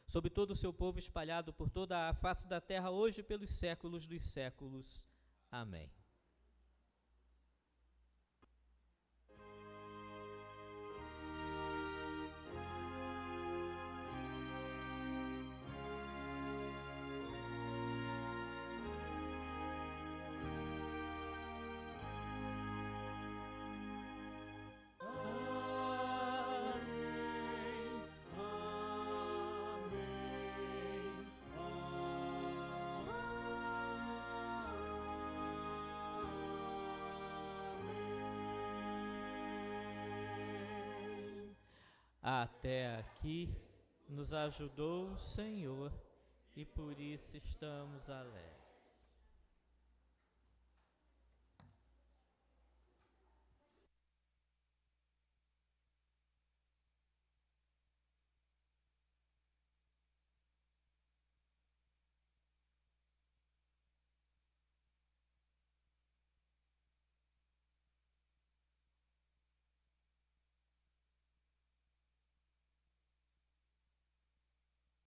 sobre todo o seu povo espalhado por toda a face da terra, hoje e pelos séculos dos séculos. Amém. Até aqui Nos ajudou o Senhor e por isso estamos alegres.